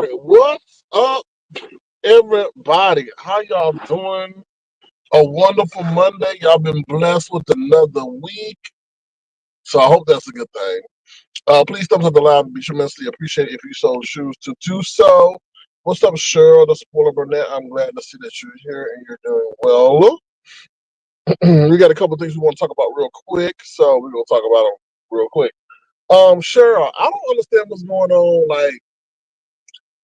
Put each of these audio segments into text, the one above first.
right, what's up, everybody? How y'all doing? A wonderful Monday. Y'all been blessed with another week, so I hope that's a good thing. Please thumbs up the live. It'd be tremendously appreciated if you so choose to do so. What's up, Cheryl, the spoiler Burnett? I'm glad to see that you're here and you're doing well. We got a couple things we want to talk about real quick, so we're gonna talk about them real quick. Cheryl, I don't understand what's going on, like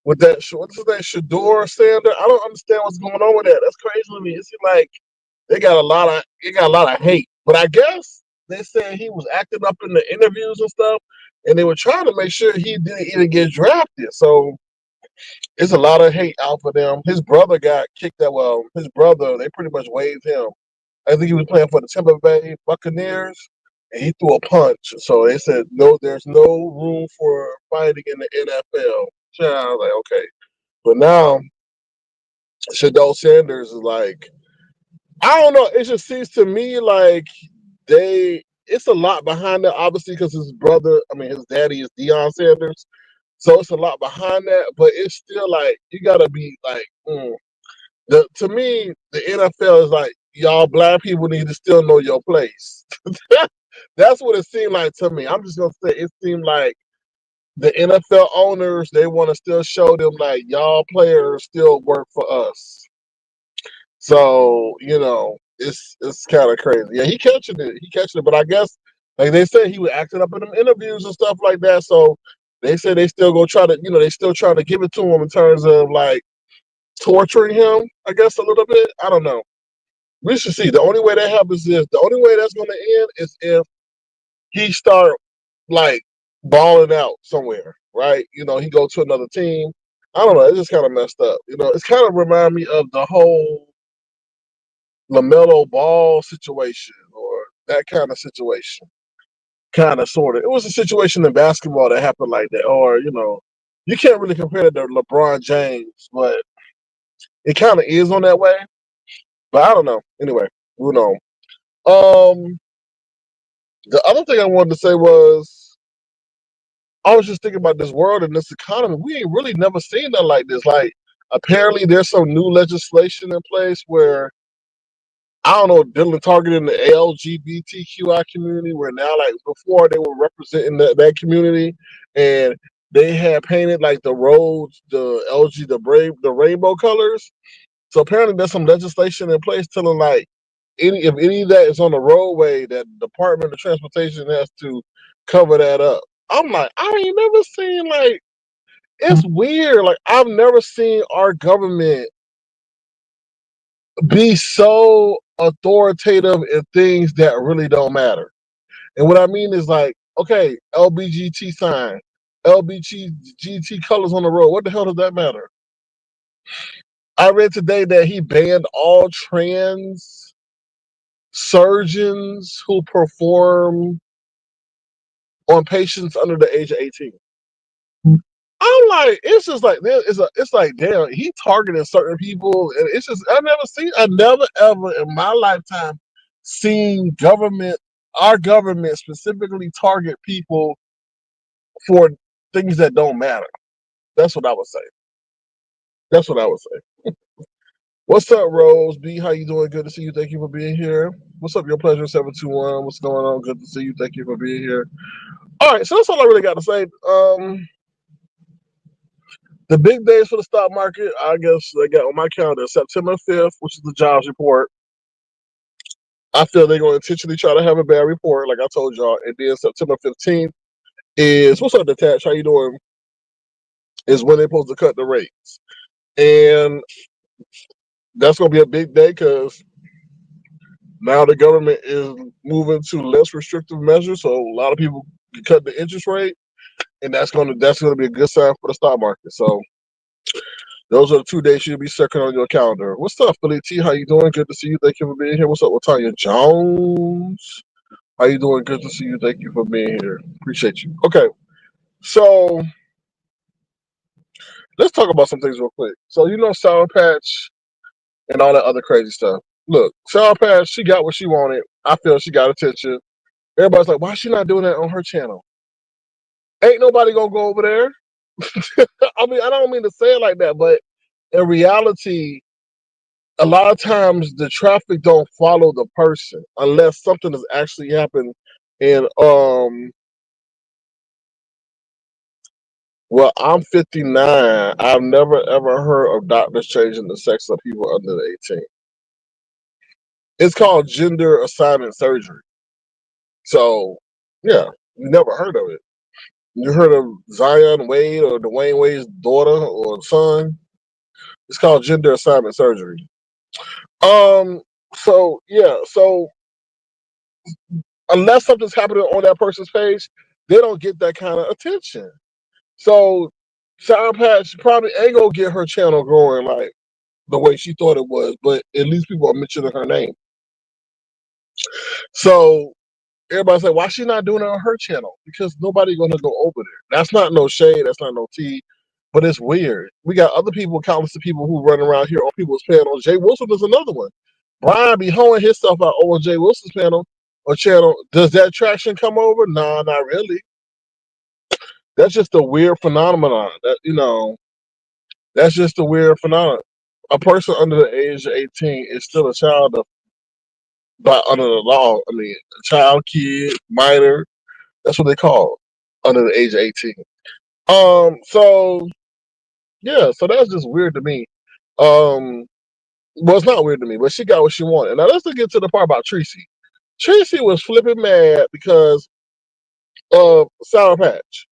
with that. What's his name, Shador Sander? I don't understand what's going on with that. That's crazy to me. It seems like they got a lot of hate, but I guess they said he was acting up in the interviews and stuff, and they were trying to make sure he didn't even get drafted. So it's a lot of hate out for them. His brother got kicked out. Well, his brother, they pretty much waived him. I think he was playing for the Tampa Bay Buccaneers, and he threw a punch. So they said no, there's no room for fighting in the NFL. So I was like, okay, but now Shador Sanders is like, I don't know. It just seems to me like it's a lot behind that, obviously, because his brother, I mean, his daddy is Deion Sanders. So it's a lot behind that, but it's still like, you got to be like, to me, the NFL is like, y'all black people need to still know your place. That's what it seemed like to me. I'm just going to say it seemed like the NFL owners, they want to still show them like, y'all players still work for us. So, it's kind of crazy. Yeah, he catching it. He catching it. But I guess, like they said, he was acting up in them interviews and stuff like that. So they said they still go try to, they still trying to give it to him in terms of like torturing him, I guess, a little bit. I don't know. We should see. The only way that happens is, the only way that's going to end is if he start like balling out somewhere, right? He go to another team. I don't know. It's just kind of messed up. It's kind of remind me of the whole LaMelo Ball situation, or that kind of situation. Kind of, sort of. It was a situation in basketball that happened like that. Or, you can't really compare it to LeBron James, but it kind of is on that way. But I don't know. Anyway, who knows? Um, the other thing I wanted to say was, I was just thinking about this world and this economy. We ain't really never seen nothing like this. Like, apparently there's some new legislation in place where, I don't know, dealing targeting the LGBTQI community, where now, like before, they were representing that community, and they had painted like the roads, the the rainbow colors. So apparently, there's some legislation in place telling like, if any of that is on the roadway, that Department of Transportation has to cover that up. I'm like, I ain't never seen, like, it's weird. Like, I've never seen our government be so authoritative in things that really don't matter. And what I mean is, like, okay, LBGT sign, LBGT colors on the road. What the hell does that matter? I read today that he banned all trans surgeons who perform on patients under the age of 18. I'm like, it's just like it's like, damn, he targeting certain people, and it's just, I never ever in my lifetime seen our government specifically target people for things that don't matter. That's what I would say. That's what I would say. What's up, Rose B? How you doing? Good to see you. Thank you for being here. What's up, your pleasure 721? What's going on? Good to see you. Thank you for being here. All right, so that's all I really got to say. The big days for the stock market, I guess they got on my calendar September 5th, which is the jobs report. I feel they're going to intentionally try to have a bad report, like I told y'all. And then September 15th is, what's up, Detach? How you doing? Is when they're supposed to cut the rates. And that's going to be a big day because now the government is moving to less restrictive measures. So a lot of people can cut the interest rate. And that's going to be a good sign for the stock market. So those are the 2 days you'll be circling on your calendar. What's up, Philly T? How you doing? Good to see you. Thank you for being here. What's up, Latanya Jones? How you doing? Good to see you. Thank you for being here. Appreciate you. Okay, so let's talk about some things real quick. So, Sour Patch and all that other crazy stuff. Look, Sour Patch, she got what she wanted. I feel she got attention. Everybody's like, why is she not doing that on her channel? Ain't nobody gonna go over there. I mean, I don't mean to say it like that, but in reality, a lot of times the traffic don't follow the person unless something has actually happened. And well, I'm 59. I've never ever heard of doctors changing the sex of people under the 18. It's called gender assignment surgery. So, yeah, you never heard of it. You heard of Zion Wade or Dwayne Wade's daughter or son? It's called gender assignment surgery. Um. So yeah. So unless something's happening on that person's page, they don't get that kind of attention. So Sour Patch probably ain't gonna get her channel growing like the way she thought it was, but at least people are mentioning her name. So everybody say, why she not doing it on her channel? Because nobody gonna go over there. That's not no shade. That's not no tea. But it's weird. We got other people, countless of people who run around here on people's panels. Jay Wilson is another one. Brian be hoeing himself out over Jay Wilson's panel or channel. Does that traction come over? Nah, not really. That's just a weird phenomenon. That's just a weird phenomenon. A person under the age of 18 is still a child by under the law. I mean, a child, kid, minor. That's what they call under the age of 18. So yeah, so that's just weird to me. Well, it's not weird to me, but she got what she wanted. Now let's get to the part about Treecey. Treecey was flipping mad because of Sour Patch.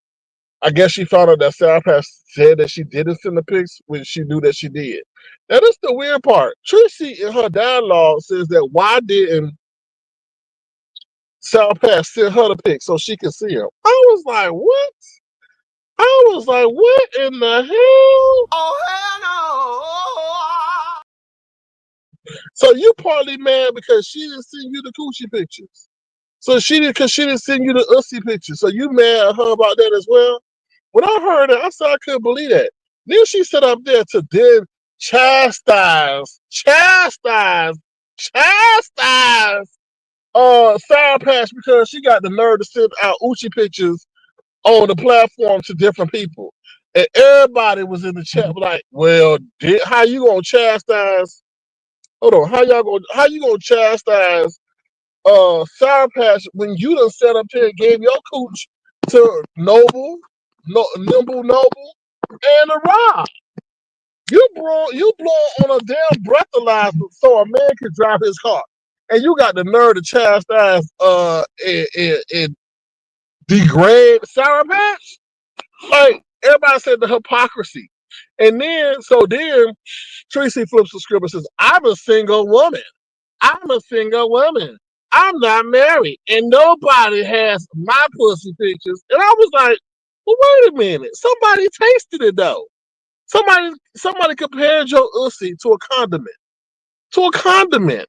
I guess she found out that Sour Patch said that she didn't send the pics when she knew that she did. Now that's the weird part. Treecey in her dialogue says that why didn't Sour Patch send her the pics so she could see him? I was like, what? I was like, what in the hell? Oh, hell no. So you partly mad because she didn't send you the coochie pictures. So she did because she didn't send you the ussy pictures. So you mad at her about that as well? When I heard it, I said I couldn't believe that. Then she sat up there to then chastise Sour Patch because she got the nerve to send out Uchi pictures on the platform to different people. And everybody was in the chat like, well, how you gonna chastise? Hold on, how you gonna chastise Sour Patch when you done set up here and gave your cooch to Nimble Noble, and a Rob? You blow on a damn breathalyzer so a man can drive his car. And you got the nerve to chastise and degrade Sour Patch? Like everybody said the hypocrisy. And then Treecey flips the script and says, I'm a single woman. I'm a single woman. I'm not married. And nobody has my pussy pictures. And I was like, well, wait a minute. Somebody tasted it though. Somebody compared your ussy to a condiment. To a condiment.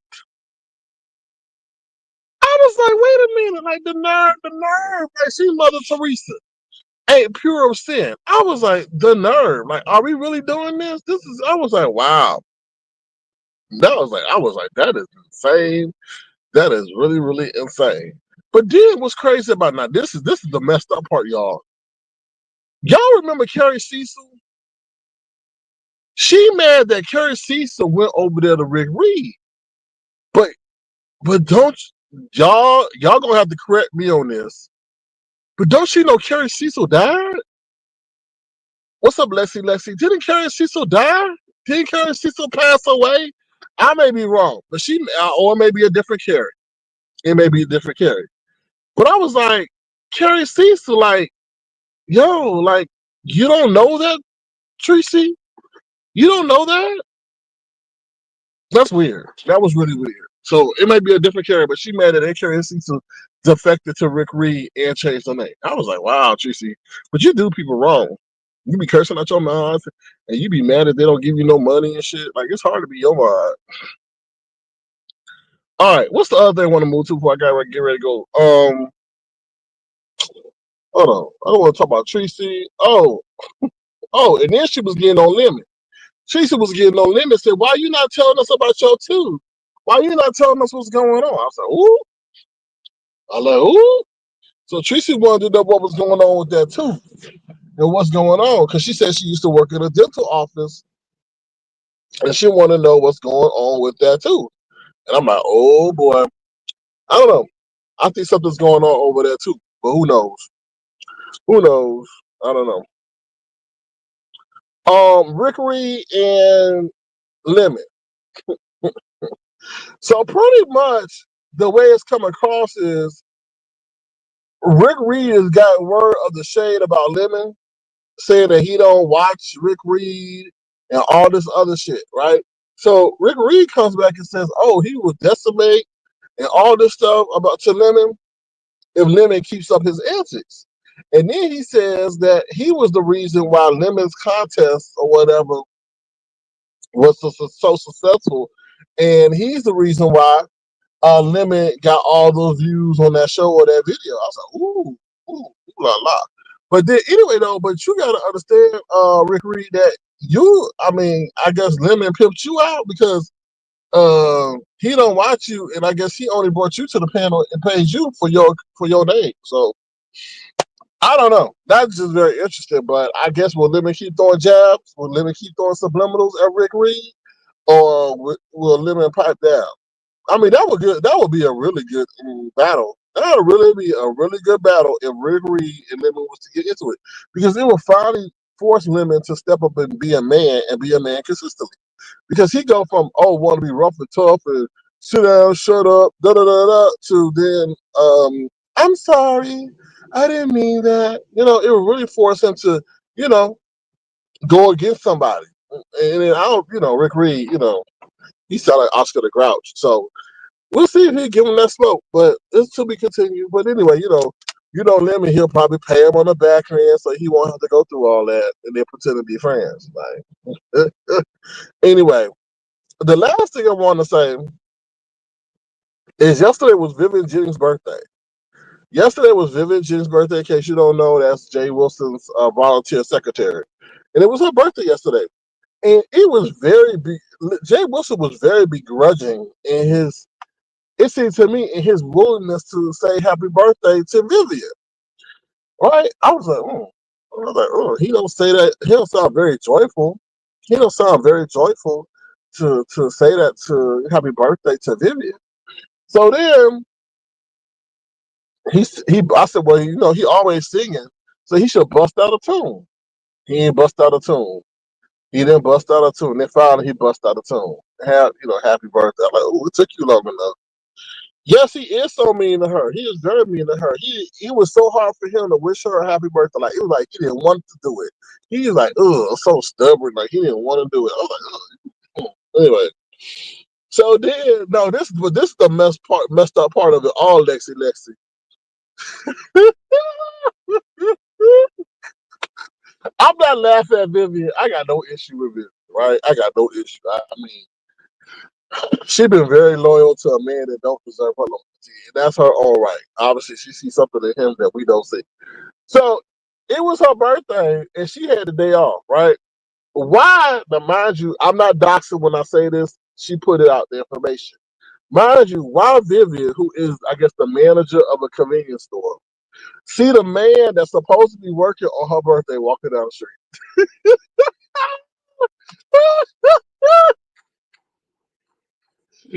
I was like, wait a minute, like the nerve, like she Mother Teresa. Ain't pure of sin. I was like, the nerve. Like, are we really doing this? I was like, wow. I was like, that is insane. That is really, really insane. But then what's crazy about now, this is the messed up part, y'all. Y'all remember Carrie Cecil? She mad that Carrie Cecil went over there to Rick Reed. But don't y'all gonna have to correct me on this. But don't you know Carrie Cecil died? What's up, Lexi? Didn't Carrie Cecil die? Didn't Carrie Cecil pass away? I may be wrong, but or it may be a different Carrie. It may be a different Carrie. But I was like, Carrie Cecil, like, yo, like, you don't know that, Treecey? You don't know that? That's weird. That was really weird. So it might be a different Carrie, but she mad that Carrie Cecil defected to Rick Reed and changed her name. I was like, wow, Treecey. But you do people wrong. You be cursing out your mouth, and you be mad that they don't give you no money and shit. Like, it's hard to be your mind. All right, what's the other thing I want to move to before I get ready to go? Hold on. I don't want to talk about Treecey. And then she was getting on limit. Treecey was getting on limit. Said, why you not telling us about your tooth? Why you not telling us what's going on? I was like, ooh. I was like, ooh. So Treecey wanted to know what was going on with that tooth. and what's going on, because she said she used to work in a dental office, and she want to know what's going on with that too. And I'm like, oh boy, I don't know. I think something's going on over there too, but who knows? Who knows? I don't know. Rick Reed and Lemon. So pretty much the way it's come across is Rick Reed has got word of the shade about Lemon, saying that he don't watch Rick Reed and all this other shit, right? So Rick Reed comes back and says, "Oh, he will decimate and all this stuff about to Lemon if Lemon keeps up his antics." And then he says that he was the reason why Lemon's contest or whatever was so successful, and he's the reason why Lemon got all those views on that show or that video. I was like, ooh, la la. But then anyway though, but you gotta understand, Rick Reed, that I mean, I guess Lemon pimped you out because he don't watch you, and I guess he only brought you to the panel and pays you for your name. So I don't know. That's just very interesting. But I guess will Lemon keep throwing jabs? Will Lemon keep throwing subliminals at Rick Reed, or will Lemon pipe down? I mean, that would good. That would be a really good battle. That would really be a really good battle if Rick Reed and Lemon was to get into it, because it will finally force Lemon to step up and be a man consistently. Because he go from want to be rough and tough and sit down, shut up, da da da da, to then I'm sorry, I didn't mean that. It will really force him to you know go against somebody. And then I don't, Rick Reed, he sound like Oscar the Grouch. So we'll see if he give him that smoke, but it's to be continued. But anyway, Lemon, he'll probably pay him on the back end, so he won't have to go through all that and then pretend to be friends. Like, anyway, the last thing I want to say is yesterday was Vivian Jennings' birthday. Yesterday was Vivian Jennings' birthday. In case you don't know, that's Jay Wilson's volunteer secretary, and it was her birthday yesterday. And it was Jay Wilson was very begrudging in his. It seemed to me in his willingness to say happy birthday to Vivian, right? I was like, he don't say that. He don't sound very joyful. He don't sound very joyful to say that to happy birthday to Vivian. So then I said, well, he always singing, so he should bust out a tune. He ain't bust out a tune. He didn't bust out a tune. Then finally he bust out a tune. Happy birthday. I'm like, oh, it took you long enough. Yes, he is so mean to her. He is very mean to her. It was so hard for him to wish her a happy birthday. Like, it was like he didn't want to do it. He was like, so stubborn. Like, he didn't want to do it. I was like, ugh. Anyway. So then, no, this is the messed up part of it all, Lexi. I'm not laughing at Vivian. I got no issue with it, right? I got no issue. I mean, she been very loyal to a man that don't deserve her loyalty, and that's her own right. Obviously, she sees something in him that we don't see. So it was her birthday, and she had the day off, right? Why? Now, mind you, I'm not doxing when I say this. She put it out, the information. Mind you, why Vivian, who is, I guess, the manager of a convenience store, see the man that's supposed to be working on her birthday walking down the street?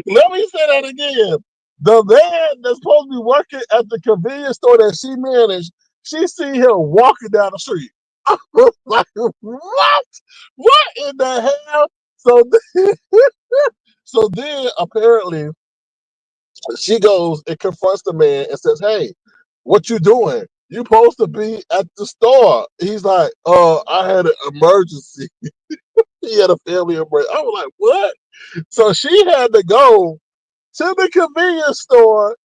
Let me say that again. The man that's supposed to be working at the convenience store that she managed, she see him walking down the street. I was like, what? What in the hell? So then, so then apparently she goes and confronts the man and says, hey, what you doing? You supposed to be at the store. He's like, I had an emergency. He had a family emergency. I was like, what? So she had to go to the convenience store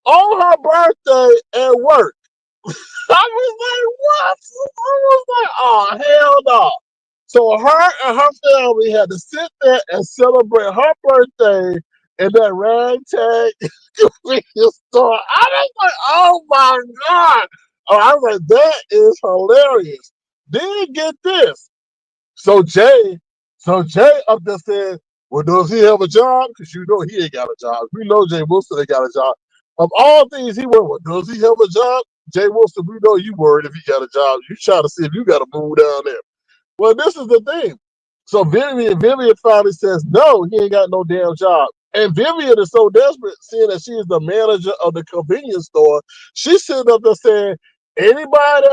on her birthday at work. I was like, what? I was like, oh, hell no. So her and her family had to sit there and celebrate her birthday in that ragtag convenience store. I was like, oh my God. Oh, I was like, that is hilarious. Then get this. So Jay up there said, well, does he have a job? Because he ain't got a job. We know Jay Wilson ain't got a job. Of all things, he went, well, does he have a job? Jay Wilson, we know you worried if he got a job. You trying to see if you got to move down there. Well, this is the thing. So Vivian finally says, no, he ain't got no damn job. And Vivian is so desperate, seeing that she is the manager of the convenience store. She's sitting up there saying, anybody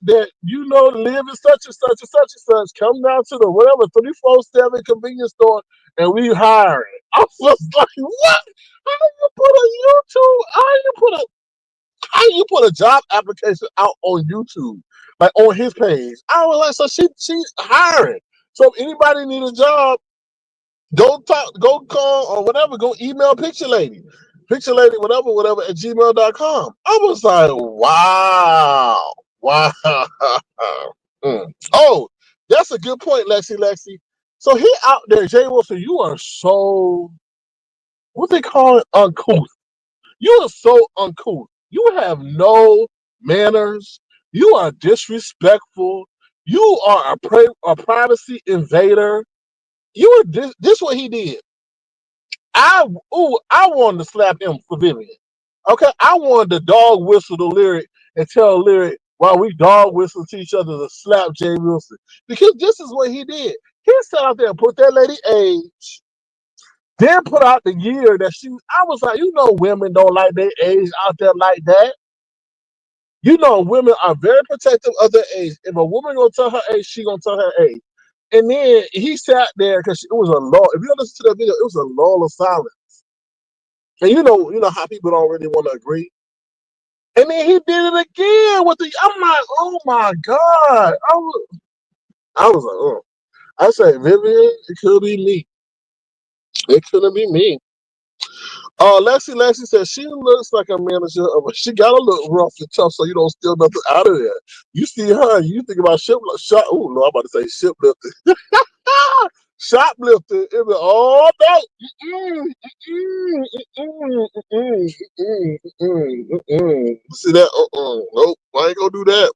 that you know live in such and such and such and such, come down to the whatever 347 convenience store and we hiring. I was like, what? How you put a job application out on YouTube, like on his page? I was like, so she's hiring. So if anybody need a job, go call or whatever, go email Picture Lady, whatever at gmail.com. I was like, wow. Oh, that's a good point, Lexi. So he out there, Jay Wilson, you are so, what they call it, uncouth. You are so uncouth. You have no manners. You are disrespectful. You are a privacy invader. You are this what he did. I wanted to slap him for Vivian. Okay, I wanted to dog whistle the lyric and tell lyric while we dog whistle to each other to slap Jay Wilson, because this is what he did. He sat out there and put that lady age, then put out the year that she. I was like, women don't like their age out there like that. Women are very protective of their age. If a woman gonna tell her age, she gonna tell her age. And then he sat there because it was a lull. If you listen to that video, it was a lull of silence. And you know how people don't really want to agree. And then he did it again with the. I'm like, oh my god! I was like, oh. I said, Vivian, it could be me. It couldn't be me. Lexi says she looks like a manager of a. She got to look rough and tough so you don't steal nothing out of there. You see her, you think about shop. Oh no, I'm about to say shoplifting. Shoplifting. It was all about. See that? Nope, I ain't gonna do that.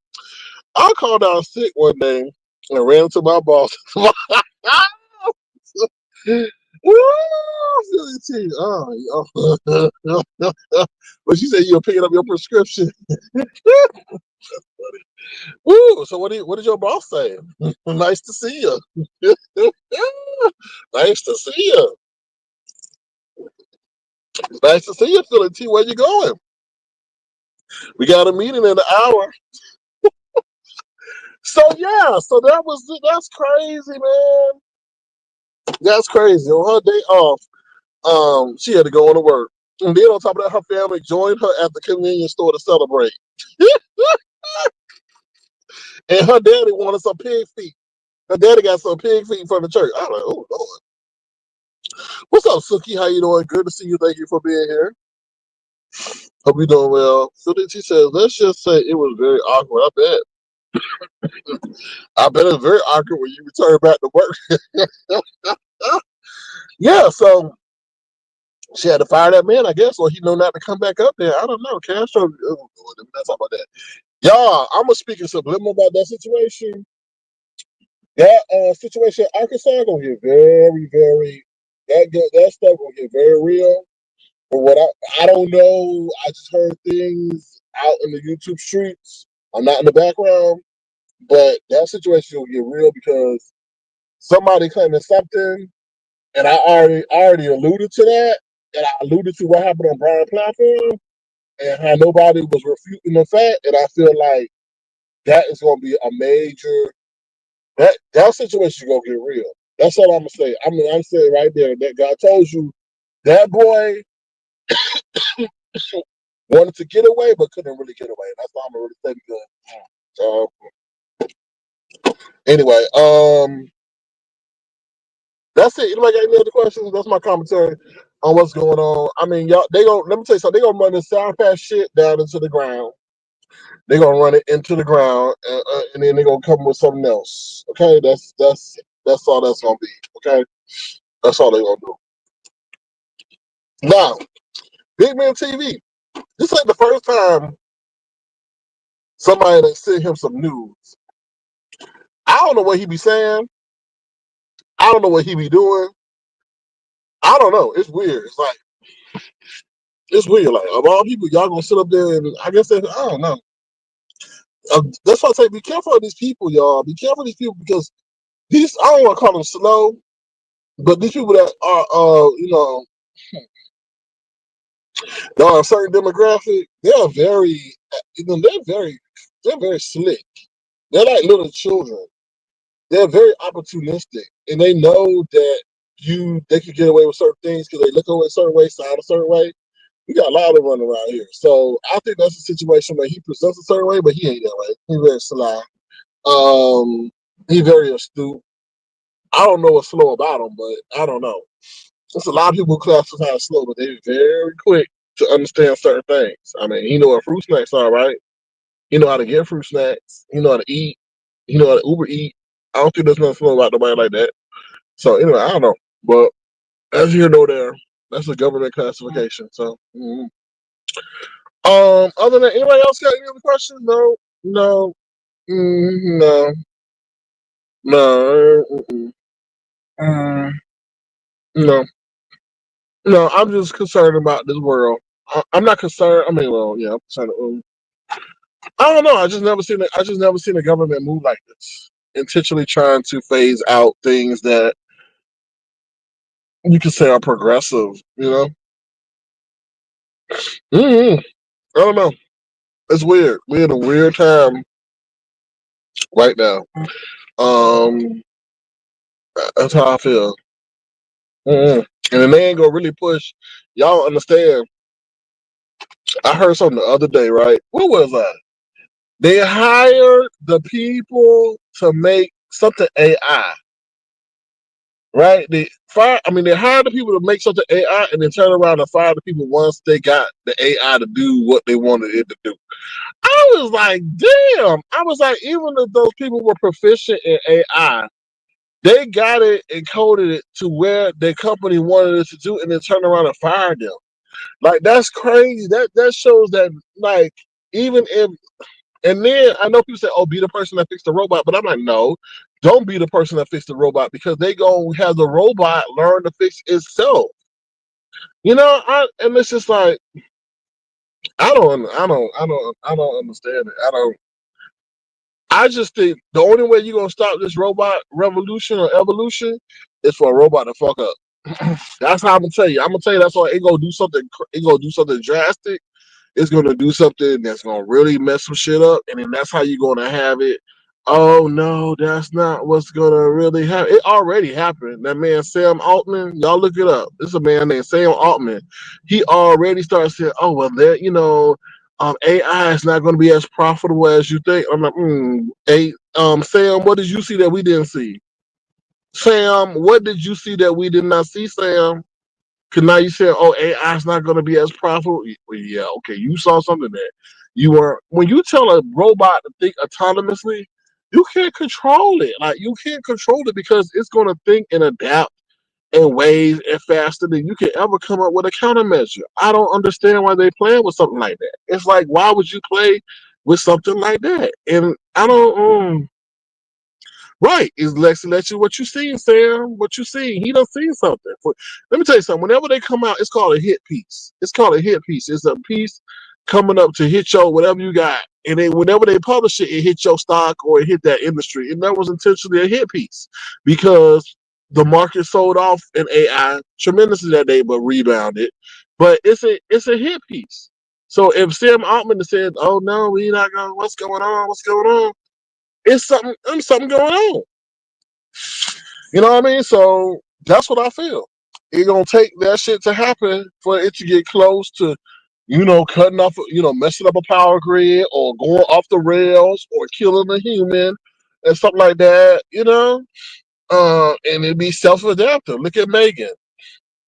I called out sick one day and ran to my boss. Silly T. But she said you're picking up your prescription. Woo! So what did your boss say? Nice to see you. Nice to see you. Nice to see you, Philly T. Where you going? We got a meeting in an hour. So yeah, that's crazy, man. That's crazy. On her day off, she had to go on to work. And then on top of that, her family joined her at the convenience store to celebrate. And her daddy wanted some pig feet. Her daddy got some pig feet from the church. I was like, oh Lord. What's up, Suki? How you doing? Good to see you. Thank you for being here. Hope you're doing well. So then she says, let's just say it was very awkward. I bet it's very awkward when you return back to work. Yeah, so she had to fire that man, I guess, or he know not to come back up there. I don't know. Castro, let me not talk about that. Y'all, I'm gonna speak in subliminal about that situation. That situation in Arkansas gonna get very, very that stuff gonna get very real. But what I don't know, I just heard things out in the YouTube streets. I'm not in the background, but that situation will get real because somebody claiming something, and I already alluded to that, and I alluded to what happened on Brian platform and how nobody was refuting the fact, and I feel like that is going to be a major that situation gonna get real. That's all I'm gonna say. I'm saying right there that God told you that boy wanted to get away but couldn't really get away. That's all I'm gonna really say because anyway, that's it. Anybody got any other questions? That's my commentary on what's going on. I mean, y'all, let me tell you something. They gonna run this Sound Pass shit down into the ground. They're gonna run it into the ground, and then they're gonna come with something else. Okay, that's all that's gonna be. Okay, that's all they're gonna do. Now, Big Man TV. This ain't the first time somebody done sent him some news. I don't know what he be saying. I don't know what he be doing. I don't know. It's weird. It's weird. Like of all people, y'all gonna sit up there and I guess I don't know. That's why I say be careful of these people, y'all. Be careful of these people because these I don't want to call them slow, but these people that are there are a certain demographic, they are very they're very slick. They're like little children. They're very opportunistic, and they know that they can get away with certain things because they look away a certain way, sound a certain way. We got a lot of running around here, so I think that's a situation where he presents a certain way, but he ain't that way. He's very sly. He's very astute. I don't know what's slow about him, but I don't know. There's a lot of people who classify as slow, but they're very quick to understand certain things. I mean, he know what fruit snacks are, right? He know how to get fruit snacks. He know how to eat. He know how to Uber eat. I don't think there's nothing slow about nobody like that. So anyway, I don't know. But as here, no there. That's a government classification. So other than anybody else got any other questions? No, no, no, no, no, no. I'm just concerned about this world. I'm not concerned. I mean, well, yeah, I'm concerned. I don't know. I just never seen a government move like this, intentionally trying to phase out things that you could say are progressive. You know, I don't know. It's weird. We're in a weird time right now. Um, that's how I feel. And then they ain't gonna really push. Y'all don't understand. I heard something the other day. Right? What was that? They hired the people to make something AI. Right? They fire. I mean, they hired the people to make something AI, and then turn around and fire the people once they got the AI to do what they wanted it to do. I was like, damn. I was like, even if those people were proficient in AI, they got it and coded it to where their company wanted it to do, and then turn around and fire them. Like that's crazy. That shows that like even if and then I know people say, "Oh, be the person that fixed the robot," but I'm like, no, don't be the person that fixed the robot because they gonna have the robot learn to fix itself. And it's just like I don't understand it. I just think the only way you're gonna stop this robot revolution or evolution is for a robot to fuck up. That's how I'm gonna tell you. I'm gonna tell you that's why it gonna do something. It gonna do something drastic. It's gonna do something that's gonna really mess some shit up, and then that's how you're gonna have it. Oh no, that's not what's gonna really happen. It already happened. That man Sam Altman, y'all look it up. This is a man named Sam Altman. He already started saying, "Oh well, AI is not going to be as profitable as you think." I'm like, hey, Sam, what did you see that we didn't see? Sam, what did you see that we did not see, Sam? Because now you said, oh, AI is not going to be as profitable. Well, yeah, okay, you saw something there. You were when you tell a robot to think autonomously, you can't control it. Like you can't control it because it's going to think and adapt in ways and faster than you can ever come up with a countermeasure. I don't understand why they playing with something like that. It's like, why would you play with something like that? And I don't. Right. Is Lexi let you what you seen, Sam? What you seen? He done seen something. Let me tell you something. Whenever they come out, it's called a hit piece. It's called a hit piece. It's a piece coming up to hit your whatever you got. And then whenever they publish it, it hit your stock or it hit that industry. And that was intentionally a hit piece because the market sold off in AI tremendously that day, but rebounded. But it's a hit piece. So if Sam Altman said, "Oh no, we not going. What's going on? What's going on?" It's something going on. You know what I mean? So that's what I feel. It's gonna take that shit to happen for it to get close to, cutting off, messing up a power grid or going off the rails or killing a human and something like that. And it be self-adaptive. Look at Megan.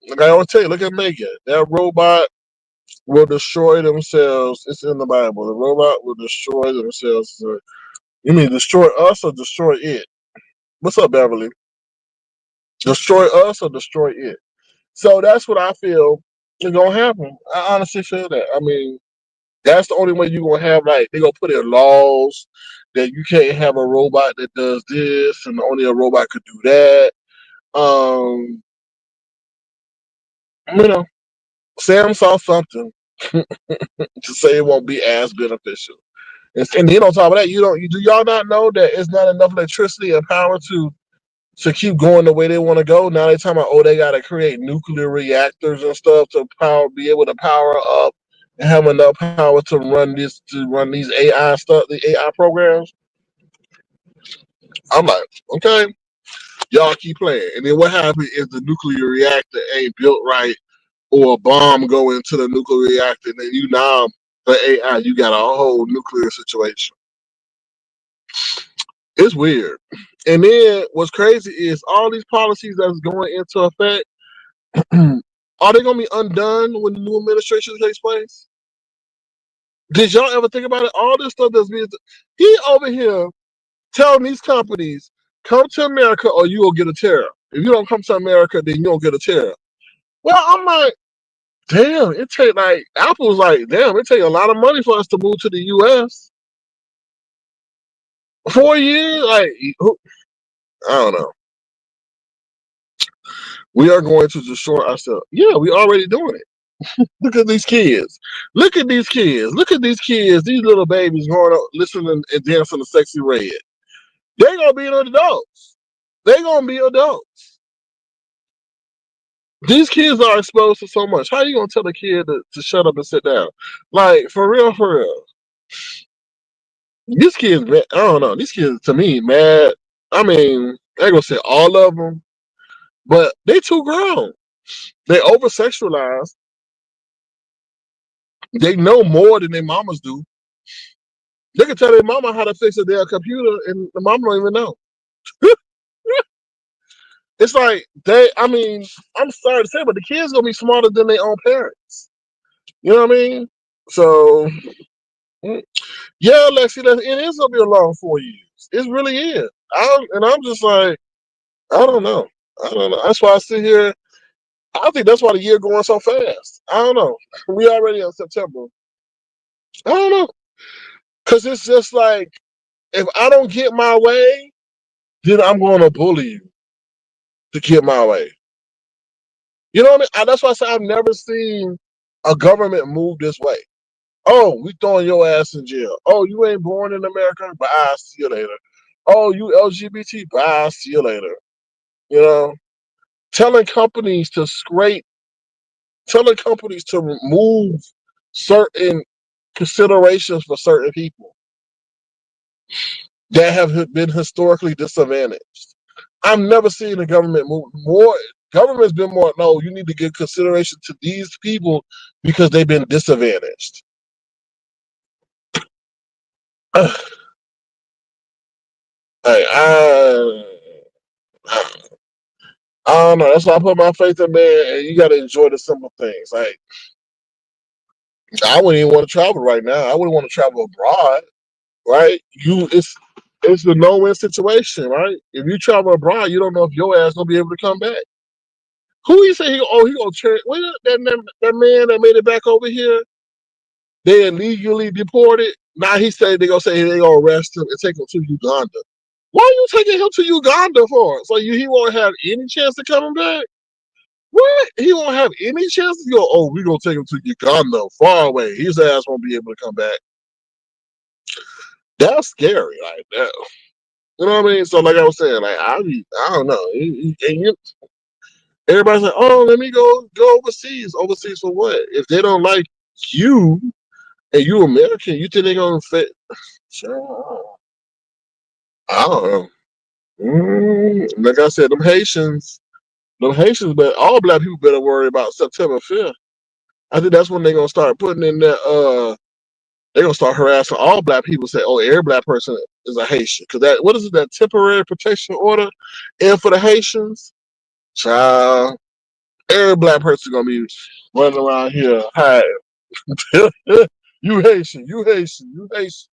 Like I always tell you, look at Megan. That robot will destroy themselves. It's in the Bible. The robot will destroy themselves. You mean destroy us or destroy it? What's up, Beverly? Destroy us or destroy it. So that's what I feel is gonna happen. I honestly feel that. I mean, that's the only way you're gonna have like they're gonna put in laws that you can't have a robot that does this and only a robot could do that. Um, you know, Sam saw something to say it won't be as beneficial. And then on top of that, do y'all not know that it's not enough electricity and power to keep going the way they want to go? Now they talking about, oh, they got to create nuclear reactors and stuff to be able to power up and have enough power to run these AI stuff, the AI programs. I'm like, okay, y'all keep playing. And then what happens if the nuclear reactor ain't built right, or a bomb go into the nuclear reactor, and then now the AI, you got a whole nuclear situation. It's weird. And then what's crazy is all these policies that's going into effect, are they going to be undone when the new administration takes place? Did y'all ever think about it? All this stuff that's being, he over here telling these companies, come to America or you will get a tariff. If you don't come to America, then you don't get a tariff. Well, I'm like, damn, it take like, Apple's like, damn, it take a lot of money for us to move to the U.S. 4 years? Like, I don't know. We are going to destroy ourselves. Yeah, we already doing it. Look at these kids. Look at these kids. Look at these kids. These little babies growing up, listening and dancing to Sexy Red. They're gonna be adults. They're gonna be adults. These kids are exposed to so much. How you gonna tell a kid to shut up and sit down? Like, for real, for real. These kids, I don't know. These kids, to me, mad. I mean, I ain't gonna say all of them, but they too grown. They over sexualized. They know more than their mamas do. They can tell their mama how to fix a damn computer, and the mama don't even know. It's like I mean, I'm sorry to say, but the kids gonna be smarter than their own parents. You know what I mean? So, yeah, Lexi, it is gonna be a long 4 years. It really is. I'm just like, I don't know. I don't know. That's why I sit here. I think that's why the year going so fast. I don't know. We already in September. I don't know. Because it's just like, if I don't get my way, then I'm going to bully you to get my way. You know what I mean? That's why I say I've never seen a government move this way. Oh, we throwing your ass in jail. Oh, you ain't born in America? Bye, see you later. Oh, you LGBT? Bye, see you later. You know, telling companies to remove certain considerations for certain people that have been historically disadvantaged. I've never seen the government move more. Government's been more, no, you need to give consideration to these people because they've been disadvantaged. Hey, I don't know. That's why I put my faith in man, and you got to enjoy the simple things. Like, I wouldn't even want to travel right now. I wouldn't want to travel abroad, right? It's the no-win situation, right? If you travel abroad, you don't know if your ass gonna be able to come back. Who you say he gonna check? Wait, that man that made it back over here, they illegally deported. Now he said they gonna say they gonna arrest him and take him to Uganda. Why are you taking him to Uganda for? So he won't have any chance of coming back? What? He won't have any chance to go, oh, we gonna take him to Uganda, far away. His ass won't be able to come back. That's scary, like that. You know what I mean? So like I was saying, like I don't know. Everybody's like, oh, let me go overseas. Overseas for what? If they don't like you and you American, you think they're gonna fit? Sure. I don't know. Like I said, them Haitians, but all black people better worry about September 5th. I think that's when they're gonna start putting in that. They're gonna start harassing all black people. Say, oh, every black person is a Haitian, because what is it? That temporary protection order, and for the Haitians, child, every black person gonna be running around here hiding. You Haitian, you Haitian, you Haitian.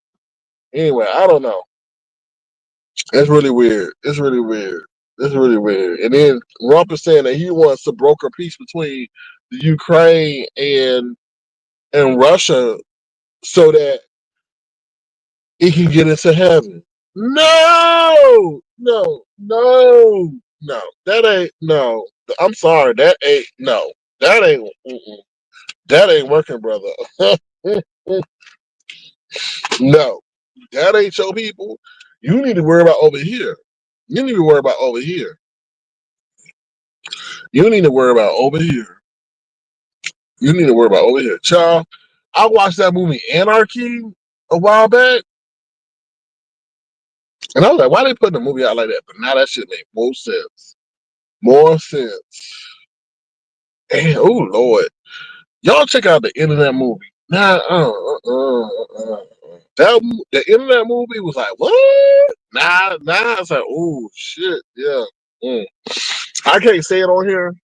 Anyway, I don't know. It's really weird. It's really weird. It's really weird. And then Rump is saying that he wants to broker peace between the Ukraine and Russia so that it can get into heaven. No, no, no, no. That ain't no. I'm sorry. That ain't no. That ain't. That ain't working, brother. No. That ain't your people. You need to worry about over here. You need to worry about over here. You need to worry about over here. You need to worry about over here. Child, I watched that movie Anarchy a while back, and I was like, why they putting a movie out like that? But now that shit make more sense. More sense. And, oh, Lord. Y'all check out the internet movie. Nah, the internet movie was like, what? Nah, it's like, oh, shit, yeah. Mm. I can't say it on here,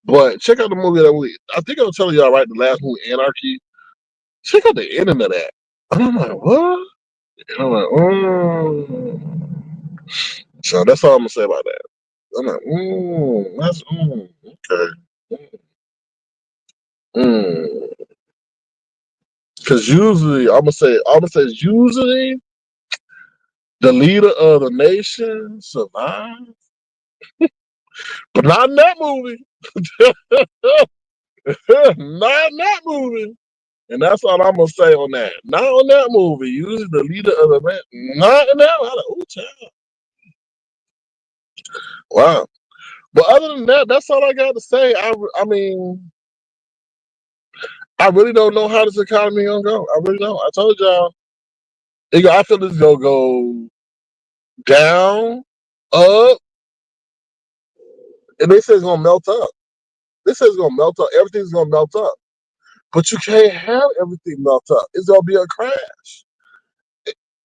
but check out the movie that we. I think I was telling y'all right. The last movie, Anarchy. Check out the internet app. And I'm like, what? And I'm like, So that's all I'm gonna say about that. I'm like, that's okay. Because usually, I'm gonna say usually the leader of the nation survives, but not in that movie. Not in that movie. And that's all I'm gonna say on that. Not on that movie. Usually the leader of the man. Not in that. I'm like, ooh, child. Wow. But other than that, that's all I got to say. I mean, I really don't know how this economy gonna go. I really don't. I told y'all. I feel this gonna go down, up, and they say it's gonna melt up. They say it's gonna melt up. Everything's gonna melt up. But you can't have everything melt up. It's gonna be a crash.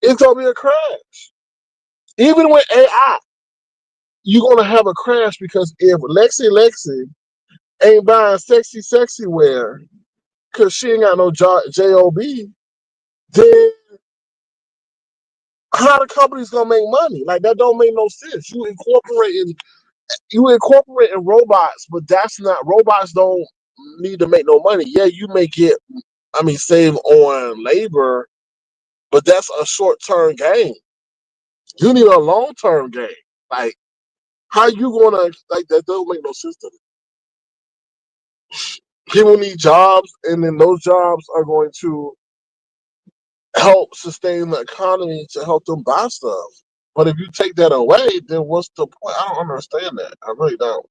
It's gonna be a crash. Even with AI, you're gonna have a crash because if Lexi ain't buying sexy wear because she ain't got no job, then how the company's gonna make money? Like that don't make no sense. You incorporating robots, but that's not robots don't need to make no money. Yeah, you may get save on labor, but that's a short term gain. You need a long term gain. Like how you gonna like that don't make no sense to me. People need jobs, and then those jobs are going to help sustain the economy to help them buy stuff. But if you take that away, then what's the point? I don't understand that. I really don't.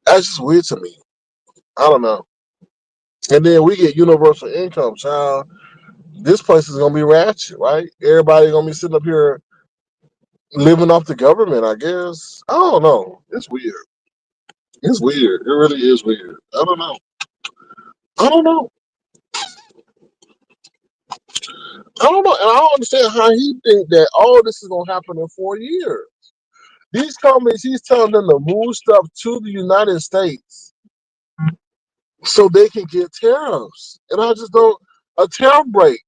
That's just weird to me. I don't know. And then we get universal income, child. This place is gonna be ratchet, right? Everybody gonna be sitting up here living off the government, I guess. I don't know. It's weird. It's weird. It really is weird. I don't know. I don't know. I don't know. And I don't understand how he think that all this is gonna happen in 4 years. These companies, he's telling them to move stuff to the United States so they can get tariffs. And I just don't a tariff break.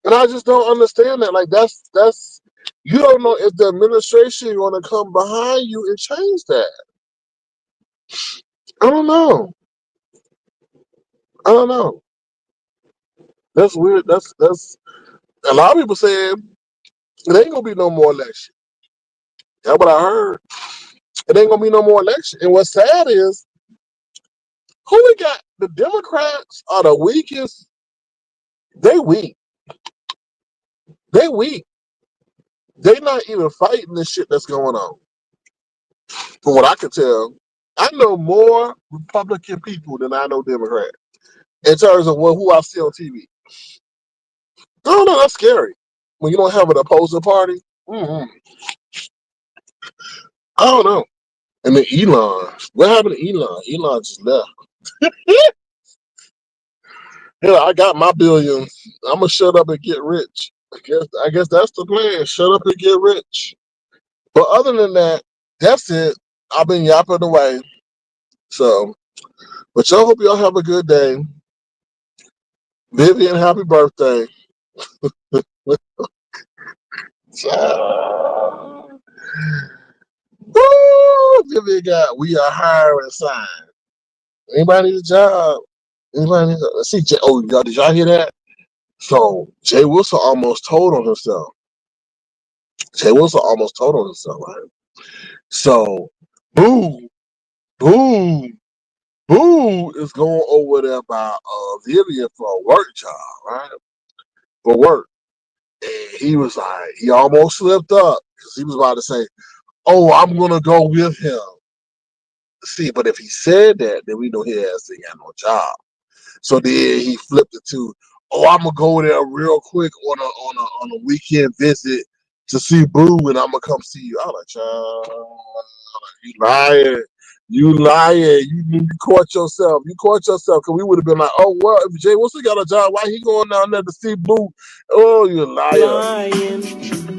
And I just don't understand that. Like that's you don't know if the administration gonna come behind you and change that. I don't know. I don't know. That's weird. That's a lot of people saying it ain't gonna be no more election. That's what I heard. It ain't gonna be no more election. And what's sad is who we got? The Democrats are the weakest. They weak. They weak. They not even fighting the shit that's going on. From what I can tell, I know more Republican people than I know Democrats in terms of who I see on TV. I don't know. That's scary when you don't have an opposing party. Mm-hmm. I don't know. And then Elon, what happened to Elon? Elon just left. Yeah, I got my billions. I'm gonna shut up and get rich. I guess that's the plan. Shut up and get rich. But other than that, that's it. I've been yapping away. So, but y'all hope y'all have a good day. Vivian, happy birthday. Woo! Vivian got we are hiring sign. Anybody need a job? Anybody need a, let's see. Oh, y'all, did y'all hear that? So Jay Wilson almost told on himself. Jay Wilson almost told on himself, right? So, Boo, Boo, Boo is going over there by Vivian for a work job, right? For work. And he was like, he almost slipped up because he was about to say, "Oh, I'm gonna go with him." See, but if he said that, then we know his ass ain't got no job. So then he flipped it to, "Oh, I'm gonna go there real quick on a weekend visit to see Boo, and I'm gonna come see you." I'm like, "Child, you lying, you lying, you caught yourself, you caught yourself." Because we would have been like, "Oh, well, if Jay Wilson got a job, why he going down there to see Boo?" Oh, you liar, Lying.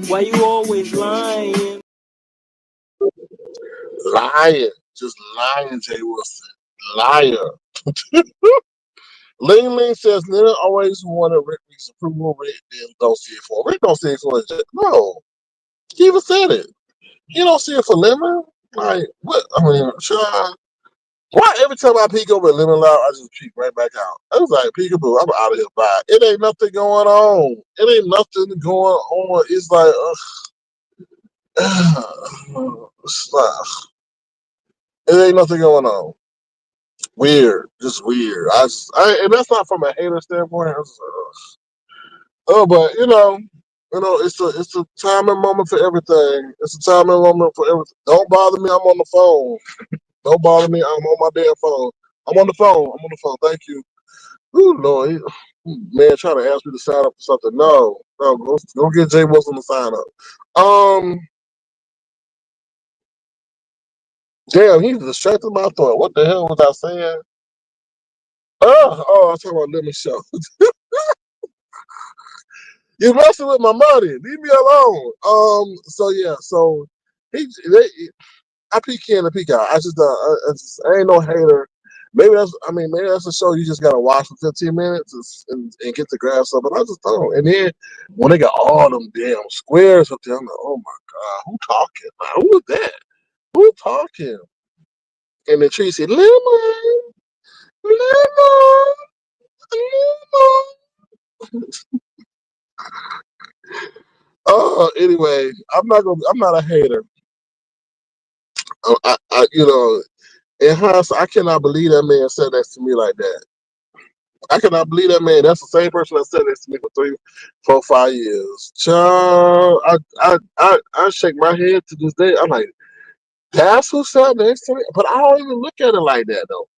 Why you always lying? lying, just lying, Jay Wilson, liar. Ling Ling says Leonard always wanted Rick's approval. Rick then don't see it for. Rick don't see it for his. No, he even said it. He don't see it for Lemon. Like what? I mean, sure. Why every time I peek over at Lemon Loud, I just peek right back out? I was like, peekaboo, I'm out of here. Bye. It ain't nothing going on. It ain't nothing going on. It's like, it's like, it ain't nothing going on. Weird, just weird. And that's not from a hater standpoint. I was just oh, but it's a time and moment for everything. It's a time and moment for everything. Don't bother me. I'm on the phone. Don't bother me. I'm on my damn phone. I'm on the phone. I'm on the phone. Thank you. Ooh, Lord, man, trying to ask me to sign up for something. No, no, go get Jay Wilson to sign up. Damn, he distracted my thought. What the hell was I saying? Oh, I was talking about Lemon Show. You're messing with my money. Leave me alone. So yeah, so I peek in and peek out. I ain't no hater. Maybe that's a show you just gotta watch for 15 minutes and get the grasp of it. I just don't. And then when they got all them damn squares up there, I'm like, oh my god, who talking? Like, who is that? Who talking? And then Treecey, lemon, lemon, lemon. Anyway, I'm not a hater. In hindsight, I cannot believe that man said that to me like that. I cannot believe that man. That's the same person that said this to me for 3, 4, 5 years. Child, I shake my head to this day. I'm like, that's who sat next to me. But I don't even look at it like that though.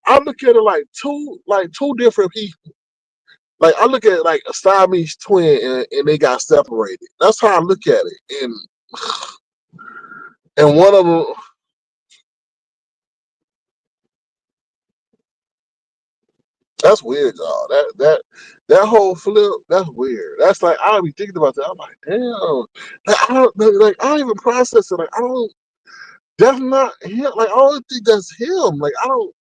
I look at it like two different people. Like I look at it like a Siamese twin and they got separated. That's how I look at it. And one of them, that's weird, y'all. That whole flip, that's weird. That's like I don't be thinking about that. I'm like, damn. I don't even process it. Like I don't. That's not him. Like I don't think that's him. Like I don't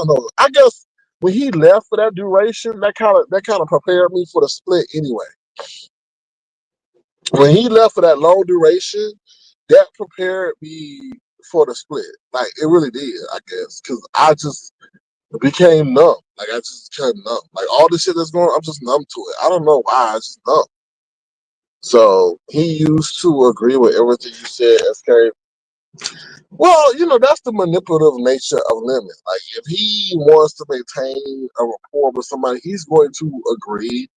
know. I guess when he left for that duration, that kind of prepared me for the split anyway. When he left for that long duration, that prepared me for the split. Like it really did, I guess, because I just became numb. Like I just became numb. Like all the shit that's going on, I'm just numb to it. I don't know why. I just numb. So he used to agree with everything you said, SK. Well, that's the manipulative nature of Lemon. Like if he wants to maintain a rapport with somebody, he's going to agree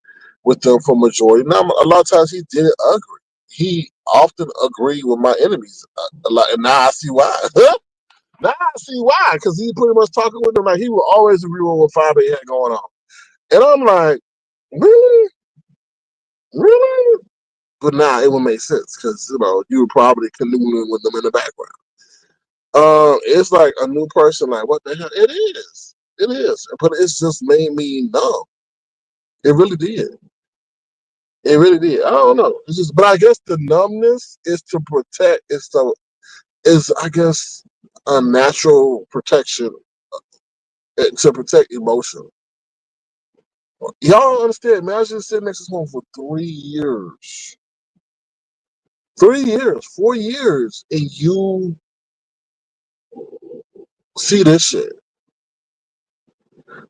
with them for majority. Now, a lot of times he didn't agree. He often agreed with my enemies a lot, and now I see why. Now I see why, because he pretty much talking with them like he would always agree with what Five had going on, and I'm like, really, really. But now it would make sense because you were probably canoodling with them in the background. It's like a new person. Like what the hell? It is. But it's just made me numb. It really did. It really did. I don't know. It's just, but I guess the numbness is to protect. Is I guess a natural protection to protect emotion. Y'all understand? Imagine sitting next to someone for 3 years, 3 years, 4 years, and you see this shit.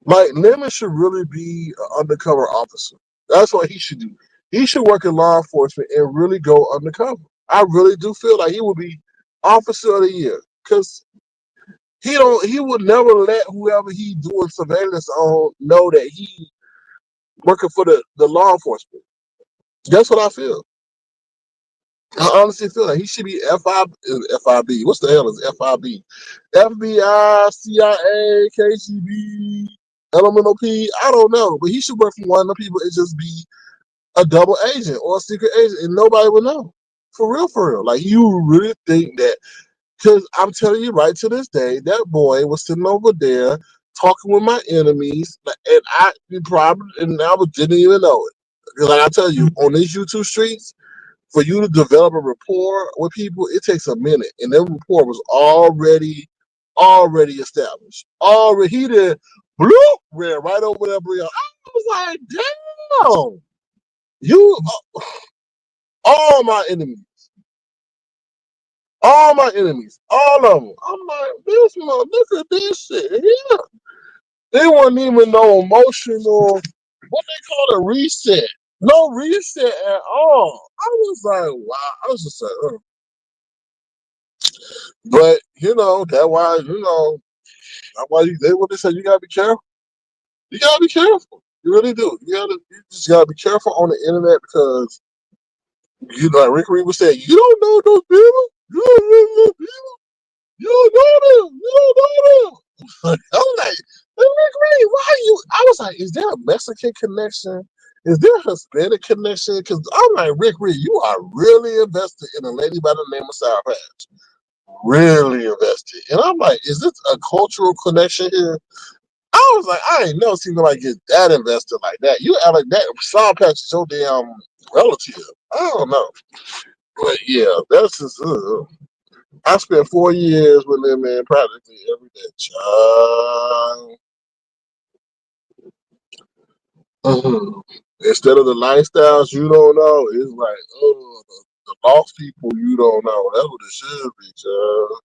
Like Lemon should really be an undercover officer. That's what he should do. He should work in law enforcement and really go undercover. I really do feel like he would be officer of the year because he would never let whoever he doing surveillance on know that working for the law enforcement. That's what I feel. I honestly feel like he should be FIB. What's the hell is FIB? FBI, CIA, KGB, Elemental P. I don't know, but he should work for one of the people and just be a double agent or a secret agent, and nobody would know. For real, for real. Like, you really think that? Because I'm telling you, right to this day, that boy was sitting over there talking with my enemies, and I didn't even know it. Because, like I tell you, on these YouTube streets, for you to develop a rapport with people, it takes a minute, and that rapport was already established. Already, he did bloop, ran right over there. I was like, damn, you, all my enemies, all of them. I'm like, this mother, look at this shit. Yeah, they weren't even no emotional, what they call a reset. No reset at all. I was like, wow. I was just like, but that's why that's why they what they say. You gotta be careful. You gotta be careful. You really do. You just gotta be careful on the internet because like Rick Reed was saying, you don't know those people. You don't know those people. You don't know them. You don't know them. I'm like, hey, Rick Reed, why are you? I was like, is there a Mexican connection? Is there a Hispanic connection? Because I'm like, Rick Reed, you are really invested in a lady by the name of Sour Patch. Really invested. And I'm like, is this a cultural connection here? I was like, I ain't never seen nobody get that invested like that. You act like that. Sour Patch is so damn relative. I don't know. But yeah, that's just. I spent 4 years with them, man, practically every day. Child. Instead of the lifestyles you don't know, it's like, oh, the lost people you don't know. That's what it should be, child.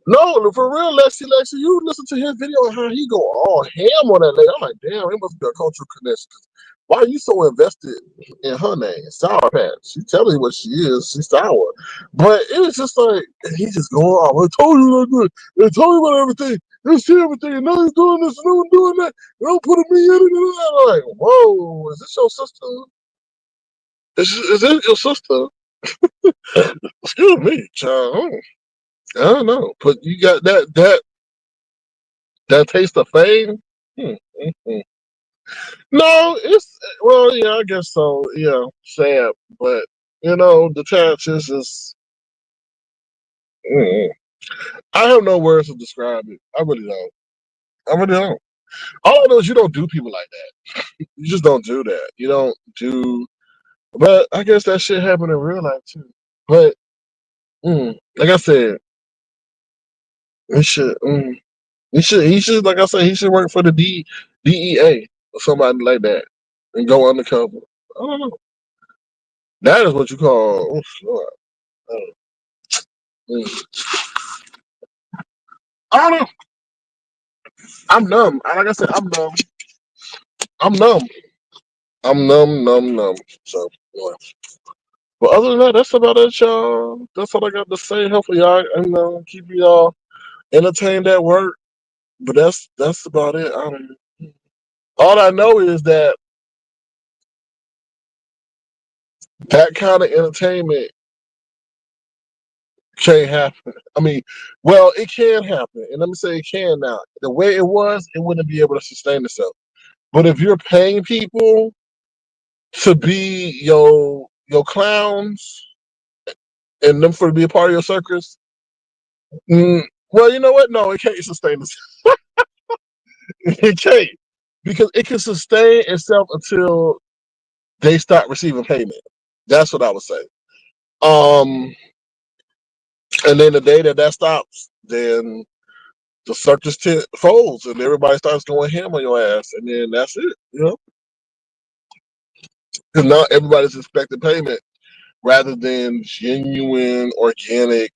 No, for real, Lexi, you listen to his video and how he go all ham on that lady. I'm like, damn, it must be a cultural connection. Why are you so invested in her name, Sour Patch? She telling you what she is. She's sour. But it was just like, and he just going off. I told you what I did. They told you about everything. They see everything. And now he's doing this and now he's doing that. And I'm putting me in it. I'm like, whoa, is this your sister? Is it your sister? Excuse me, child. I don't know. But you got that taste of fame? Mm. No, it's well, yeah, I guess so. Yeah, sad, but the chances is. Mm, I have no words to describe it. I really don't. I really don't. All I know is you don't do people like that. You just don't do that. You don't do. But I guess that shit happened in real life too. But like I said, it should. He should. Like I said, he should work for the DEA or somebody like that and go undercover. I don't know. That is what you call. Oh, Lord. Mm. I don't know. I'm numb. Like I said, I'm numb. I'm numb. I'm numb. So, yeah. But other than that, that's about it, y'all. That's all I got to say. Hopefully, y'all, keep y'all entertained at work. But that's about it. All I know is that kind of entertainment can't happen. I mean, well, it can happen, and let me say it can now. The way it was, it wouldn't be able to sustain itself. But if you're paying people to be your clowns and them for to be a part of your circus, well, you know what? No, it can't sustain itself. It can't because it can sustain itself until they start receiving payment. That's what I would say. Um, and then the day that stops, then the circus tent folds and everybody starts going ham on your ass, and then that's it. Because now everybody's expecting payment rather than genuine, organic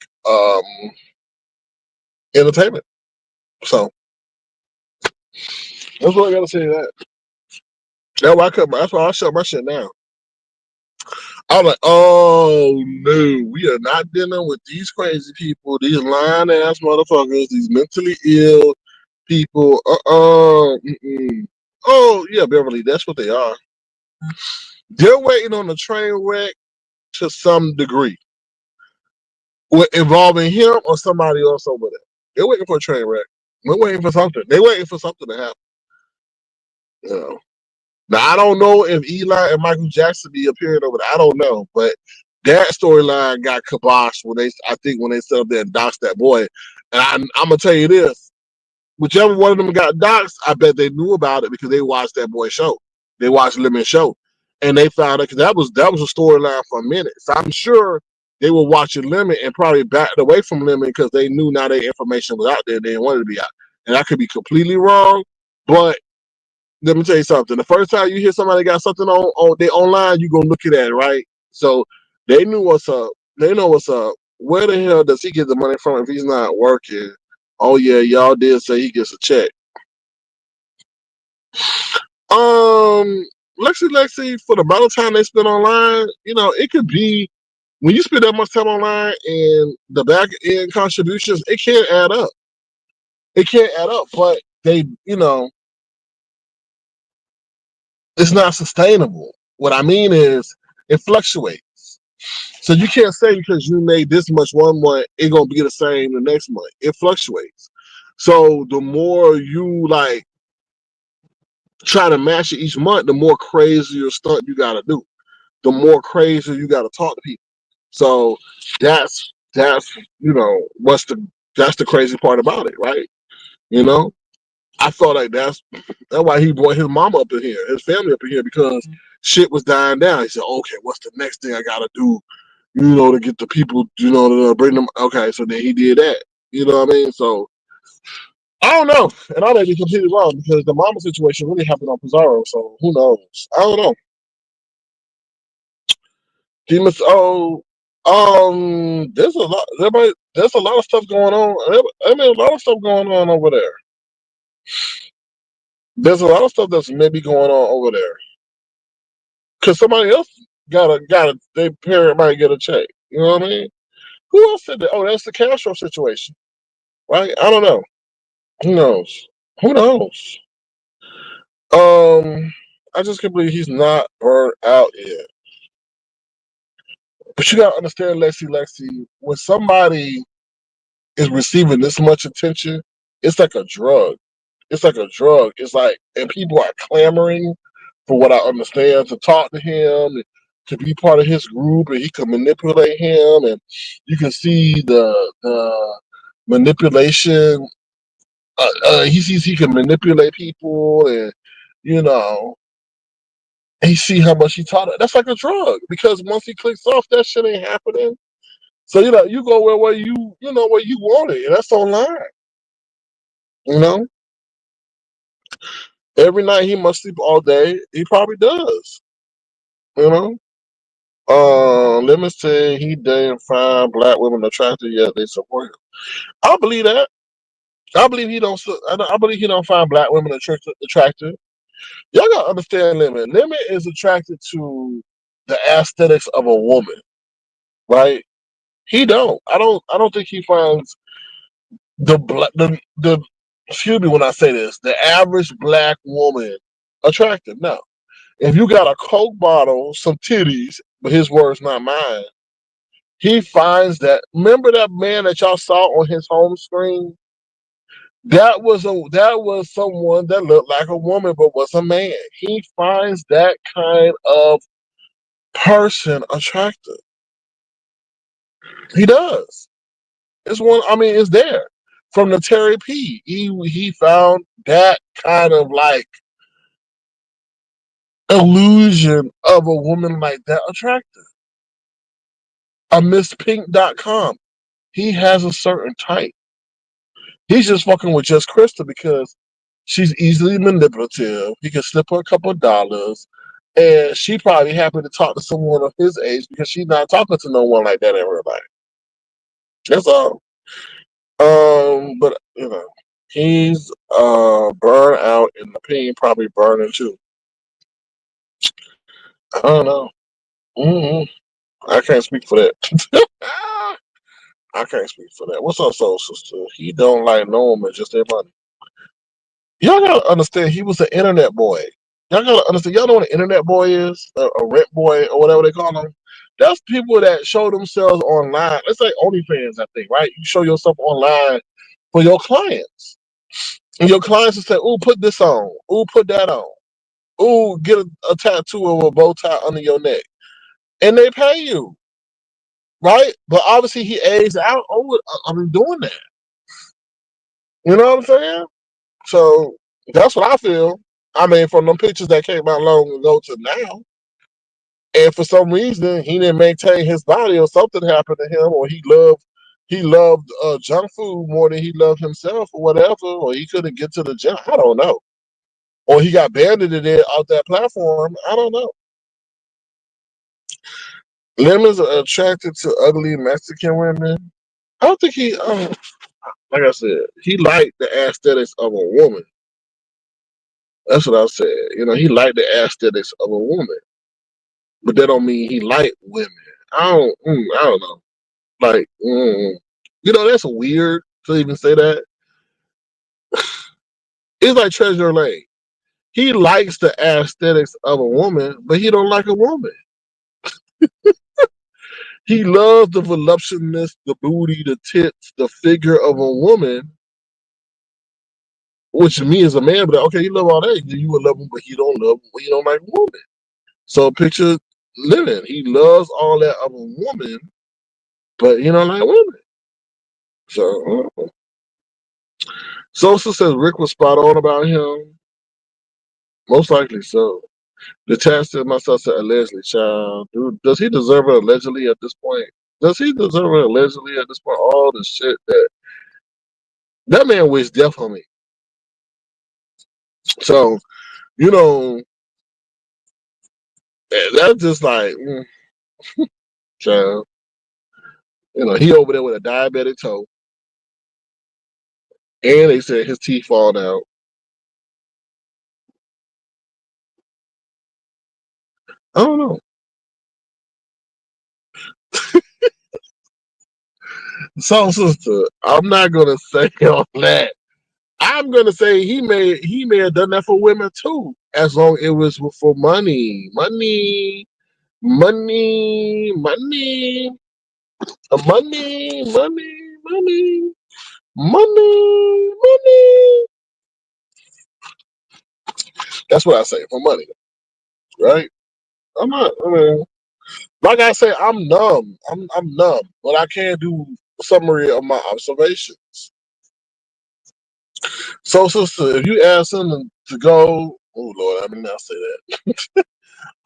entertainment. So that's what I gotta say to that. That's why I shut my shit down. I'm like, oh no, we are not dealing with these crazy people, these lying ass motherfuckers, these mentally ill people. Oh yeah, Beverly, that's what they are. They're waiting on the train wreck to some degree, involving him or somebody else over there. They're waiting for a train wreck. They're waiting for something. They're waiting for something to happen. You know. Now I don't know if Eli and Michael Jackson be appearing over there. I don't know, but that storyline got kiboshed when they set up there and doxed that boy. And I'm gonna tell you this: whichever one of them got doxxed, I bet they knew about it because they watched that boy show. They watched Lemon's show, and they found out because that was a storyline for a minute. So I'm sure they were watching Lemon and probably backed away from Lemon because they knew now their information was out there. They didn't want it to be out, and I could be completely wrong, but let me tell you something. The first time you hear somebody got something on they online, you gonna look at it, right? So they knew what's up. They know what's up. Where the hell does he get the money from if he's not working? Oh yeah, y'all did say he gets a check. Um, Lexi, for the amount of time they spend online, it could be when you spend that much time online and the back end contributions, it can't add up. It can't add up, but it's not sustainable. What I mean is it fluctuates. So you can't say because you made this much one month, it's gonna be the same the next month. It fluctuates. So the more you try to match it each month, the more crazier stunt you gotta do. The more crazier you gotta talk to people. So that's that's the crazy part about it, right? You know? I felt like that's why he brought his mama up in here, his family up in here, because shit was dying down. He said, okay, what's the next thing I gotta do, to get the people, to bring them. Okay, so then he did that. You know what I mean? So I don't know. And I may be completely wrong because the mama situation really happened on Pizarro, so who knows? I don't know. Demons there's a lot there's a lot of stuff going on. I mean a lot of stuff going on over there. There's a lot of stuff that's maybe going on over there. Cause somebody else got a their parent might get a check. You know what I mean? Who else said that? Oh, that's the Castro situation, right? I don't know. Who knows? Who knows? I just can't believe he's not burnt out yet. But you gotta understand, Lexi, when somebody is receiving this much attention, it's like a drug. It's like a drug. It's like, and people are clamoring for what I understand to talk to him, to be part of his group, and he can manipulate him, and you can see the manipulation. He sees he can manipulate people, and you know, he see how much he taught it. That's like a drug because once he clicks off, that shit ain't happening. So you go where where you want it, and that's online. You know, every night he must sleep all day. He probably does. You know. Let me say he didn't find black women attractive yet. They support him. I believe that. I believe he don't. I believe he don't find black women attractive. Y'all gotta understand Lemon. Lemon is attracted to the aesthetics of a woman, right? He don't. I don't think he finds the excuse me when I say this, the average black woman attractive. No. If you got a Coke bottle, some titties, but his words, not mine, he finds that. Remember that man that y'all saw on his home screen? That was someone that looked like a woman but was a man. He finds that kind of person attractive. He does. It's one. I mean, it's there from the Terry P. He found that kind of like illusion of a woman like that attractive. A misspink.com. He has a certain type. He's just fucking with just Krista because she's easily manipulative. He can slip her a couple of dollars. And she probably happy to talk to someone of his age because she's not talking to no one like that in real life. That's all. But he's burned out and the pain probably burning too. I don't know. hmm I can't speak for that. I can't speak for that. What's up, soul sister? He don't like no woman, just their money. Y'all gotta understand, he was an internet boy. Y'all gotta understand. Y'all know what an internet boy is, a rent boy or whatever they call them. That's people that show themselves online. It's like OnlyFans, I think, right? You show yourself online for your clients, and your clients will say, "Ooh, put this on. Ooh, put that on. Ooh, get a tattoo of a bow tie under your neck," and they pay you, right? But obviously, he aged out. Oh, I'm doing that. You know what I'm saying? So that's what I feel. I mean, from them pictures that came out long ago to now, and for some reason he didn't maintain his body, or something happened to him, or he loved junk food more than he loved himself, or whatever, or he couldn't get to the gym. I don't know, or he got banned it off that platform. I don't know. Lemons are attracted to ugly Mexican women. I don't think he. Like I said, he liked the aesthetics of a woman. That's what I said. You know, he liked the aesthetics of a woman, but that don't mean he liked women. I don't know. Like, that's weird to even say that. It's like Treasure Lane. He likes the aesthetics of a woman, but he don't like a woman. He loves the voluptuousness, the booty, the tits, the figure of a woman, which me as a man, but okay, you love all that. You would love him, but he don't love him, but he don't like woman. So picture living. He loves all that of a woman, but he don't like women. So Sosa says Rick was spot on about him. Most likely so. Detested myself to allegedly, child. Dude, does he deserve it allegedly at this point? Does he deserve it allegedly at this point? All the shit that man wished death on me. So, you know, that's just like, child. He over there with a diabetic toe, and they said his teeth falling out. I don't know. So, sister, I'm not gonna say all that. I'm gonna say he may have done that for women too, as long it was for money, money, money, money, money, money, money, money, money. That's what I say, for money, right? I'm not. I mean, like I say, I'm numb. I'm numb, but I can do a summary of my observations. So, sister, if you ask him to go, oh Lord, I mean, I'll say that.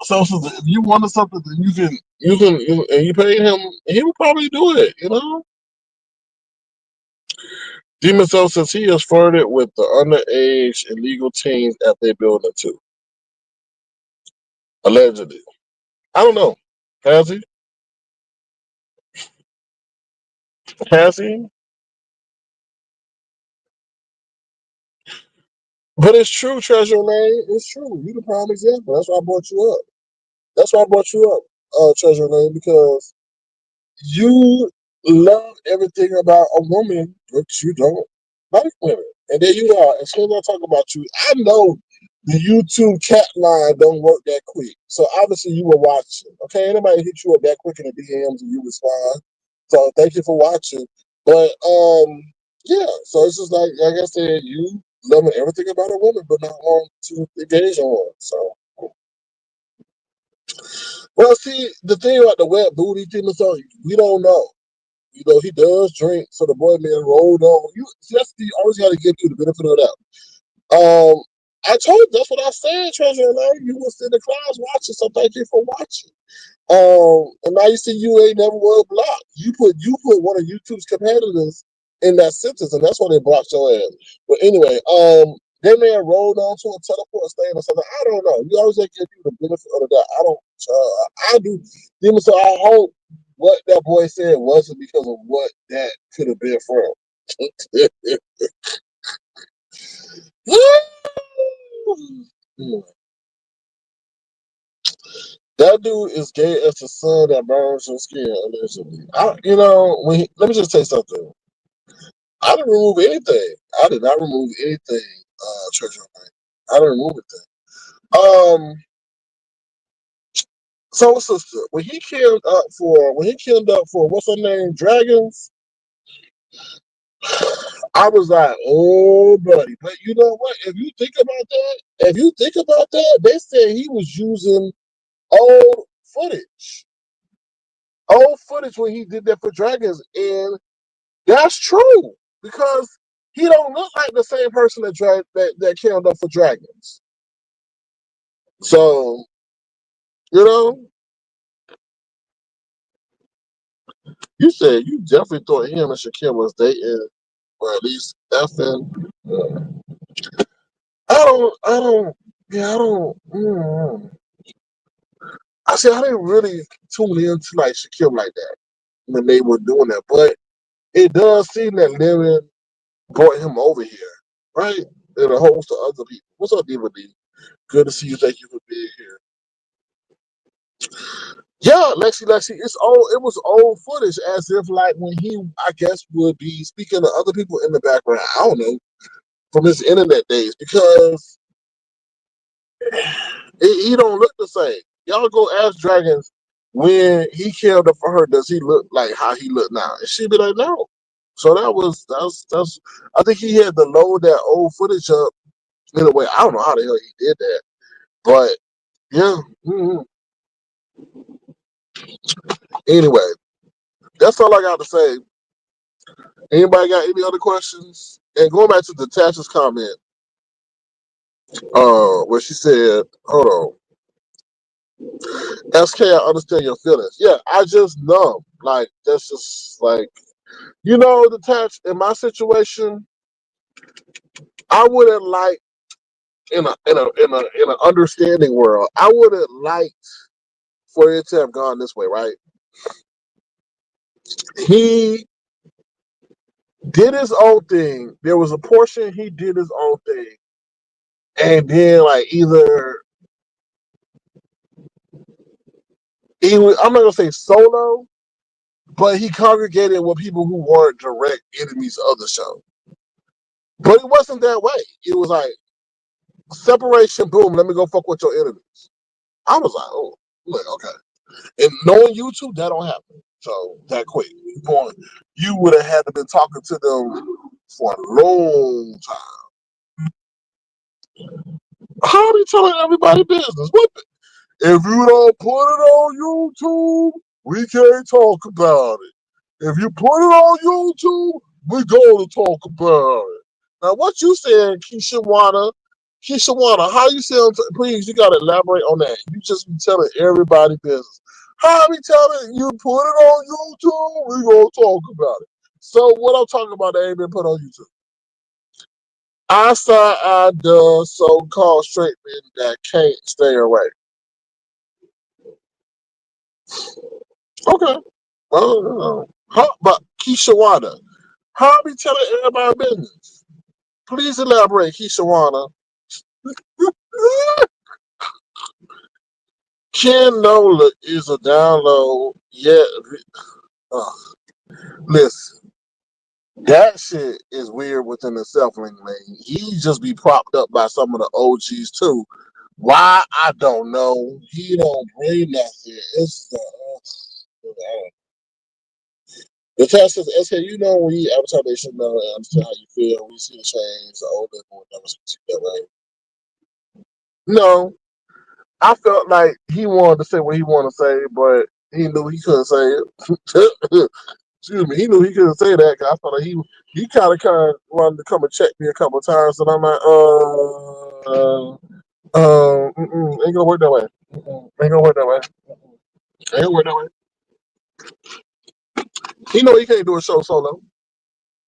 So, sister, if you wanted something, then and you paid him, he would probably do it. Demon Soul says he has flirted with the underage illegal teens at their building too, allegedly. I don't know. Has he? Has he? But it's true, Treasure Lane. It's true. You the prime example. That's why I brought you up. That's why I brought you up, Treasure Lane, because you love everything about a woman, but you don't like women. And there you are. As soon as I talk about you, I know the YouTube cat line don't work that quick. So obviously you were watching. Okay, anybody hit you up that quick in the DMs and you respond. So thank you for watching. But yeah, so it's just like I said, you loving everything about a woman, but not want to engage on one. So well, see, the thing about the wet booty thing is, so we don't know. He does drink, so the boy man rolled on. You always got to give you the benefit of the doubt. I told you, that's what I said, Treasure Lane. You was in the class watching, so thank you for watching. And now you see you ain't never was blocked. You put one of YouTube's competitors in that sentence, and that's why they blocked your ass. But anyway, that man rolled onto a teleport stand or something. I don't know. You always got to give you the benefit of the doubt. I don't. I do. Demon, so I hope what that boy said wasn't because of what that could have been from. That dude is gay as the sun that burns your skin, allegedly. Let me just say something. I didn't remove anything. I did not remove anything. Treasure Night. I didn't remove it then. So sister, when he killed up for what's her name, Dragons, I was like, oh buddy. But you know what? If you think about that, they said he was using old footage. Old footage when he did that for Dragons, and that's true. Because he don't look like the same person that killed up for Dragons. So, you know, you said you definitely thought him and Shaquille was dating, or at least effing. I don't, yeah, I don't. I said I didn't really tune into like Shaquille like that when they were doing that, but it does seem that Living brought him over here, right? And a host of other people. What's up, DVD? Good to see you. Thank you for being here. Yeah, Lexi, it was old footage as if like when he, I guess, would be speaking to other people in the background. I don't know, from his internet days, because he don't look the same. Y'all go ask Dragons when he killed up for her, does he look like how he look now? And she'd be like, no. So that's I think he had to load that old footage up in a way. I don't know how the hell he did that. But yeah. Anyway, that's all I got to say. Anybody got any other questions? And going back to Natasha's comment, where she said, hold on. SK, I understand your feelings. Yeah, I just numb. Like, that's just like, Detached, in my situation, I wouldn't like in an understanding world, I wouldn't like for it to have gone this way, right? He did his own thing. There was a portion he did his own thing. And then like I'm not gonna say solo, but he congregated with people who weren't direct enemies of the show. But it wasn't that way. It was like separation, boom, let me go fuck with your enemies. I was like, oh, like, okay. And knowing YouTube, that don't happen. So that quick. You would have had to been talking to them for a long time. How are you telling everybody business? What if you don't put it on YouTube, we can't talk about it. If you put it on YouTube, we're going to talk about it. Now, what you saying, Keisha how you saying, please, you got to elaborate on that. You just be telling everybody business. How I be telling you, put it on YouTube, we're going to talk about it. So, what I'm talking about that ain't been put on YouTube? I saw the so-called straight men that can't stay away. Okay. But Keisha how I be telling everybody business? Please elaborate, Keisha. Ken Nola is a download. Yeah, listen, that shit is weird within itself, Ling Ling. He just be propped up by some of the OGs too. Why I don't know. He don't bring nothing. It's the test is SK. You know when you advertise, they should know and understand how you feel. We see the change. The older will never see that way. No, I felt like he wanted to say what he wanted to say, but he knew he couldn't say it. Excuse me, he knew he couldn't say that. 'Cause I felt like he kind of wanted to come and check me a couple of times, and I'm like, ain't gonna work that way. Ain't gonna work that way. Ain't gonna work that way. He know he can't do a show solo.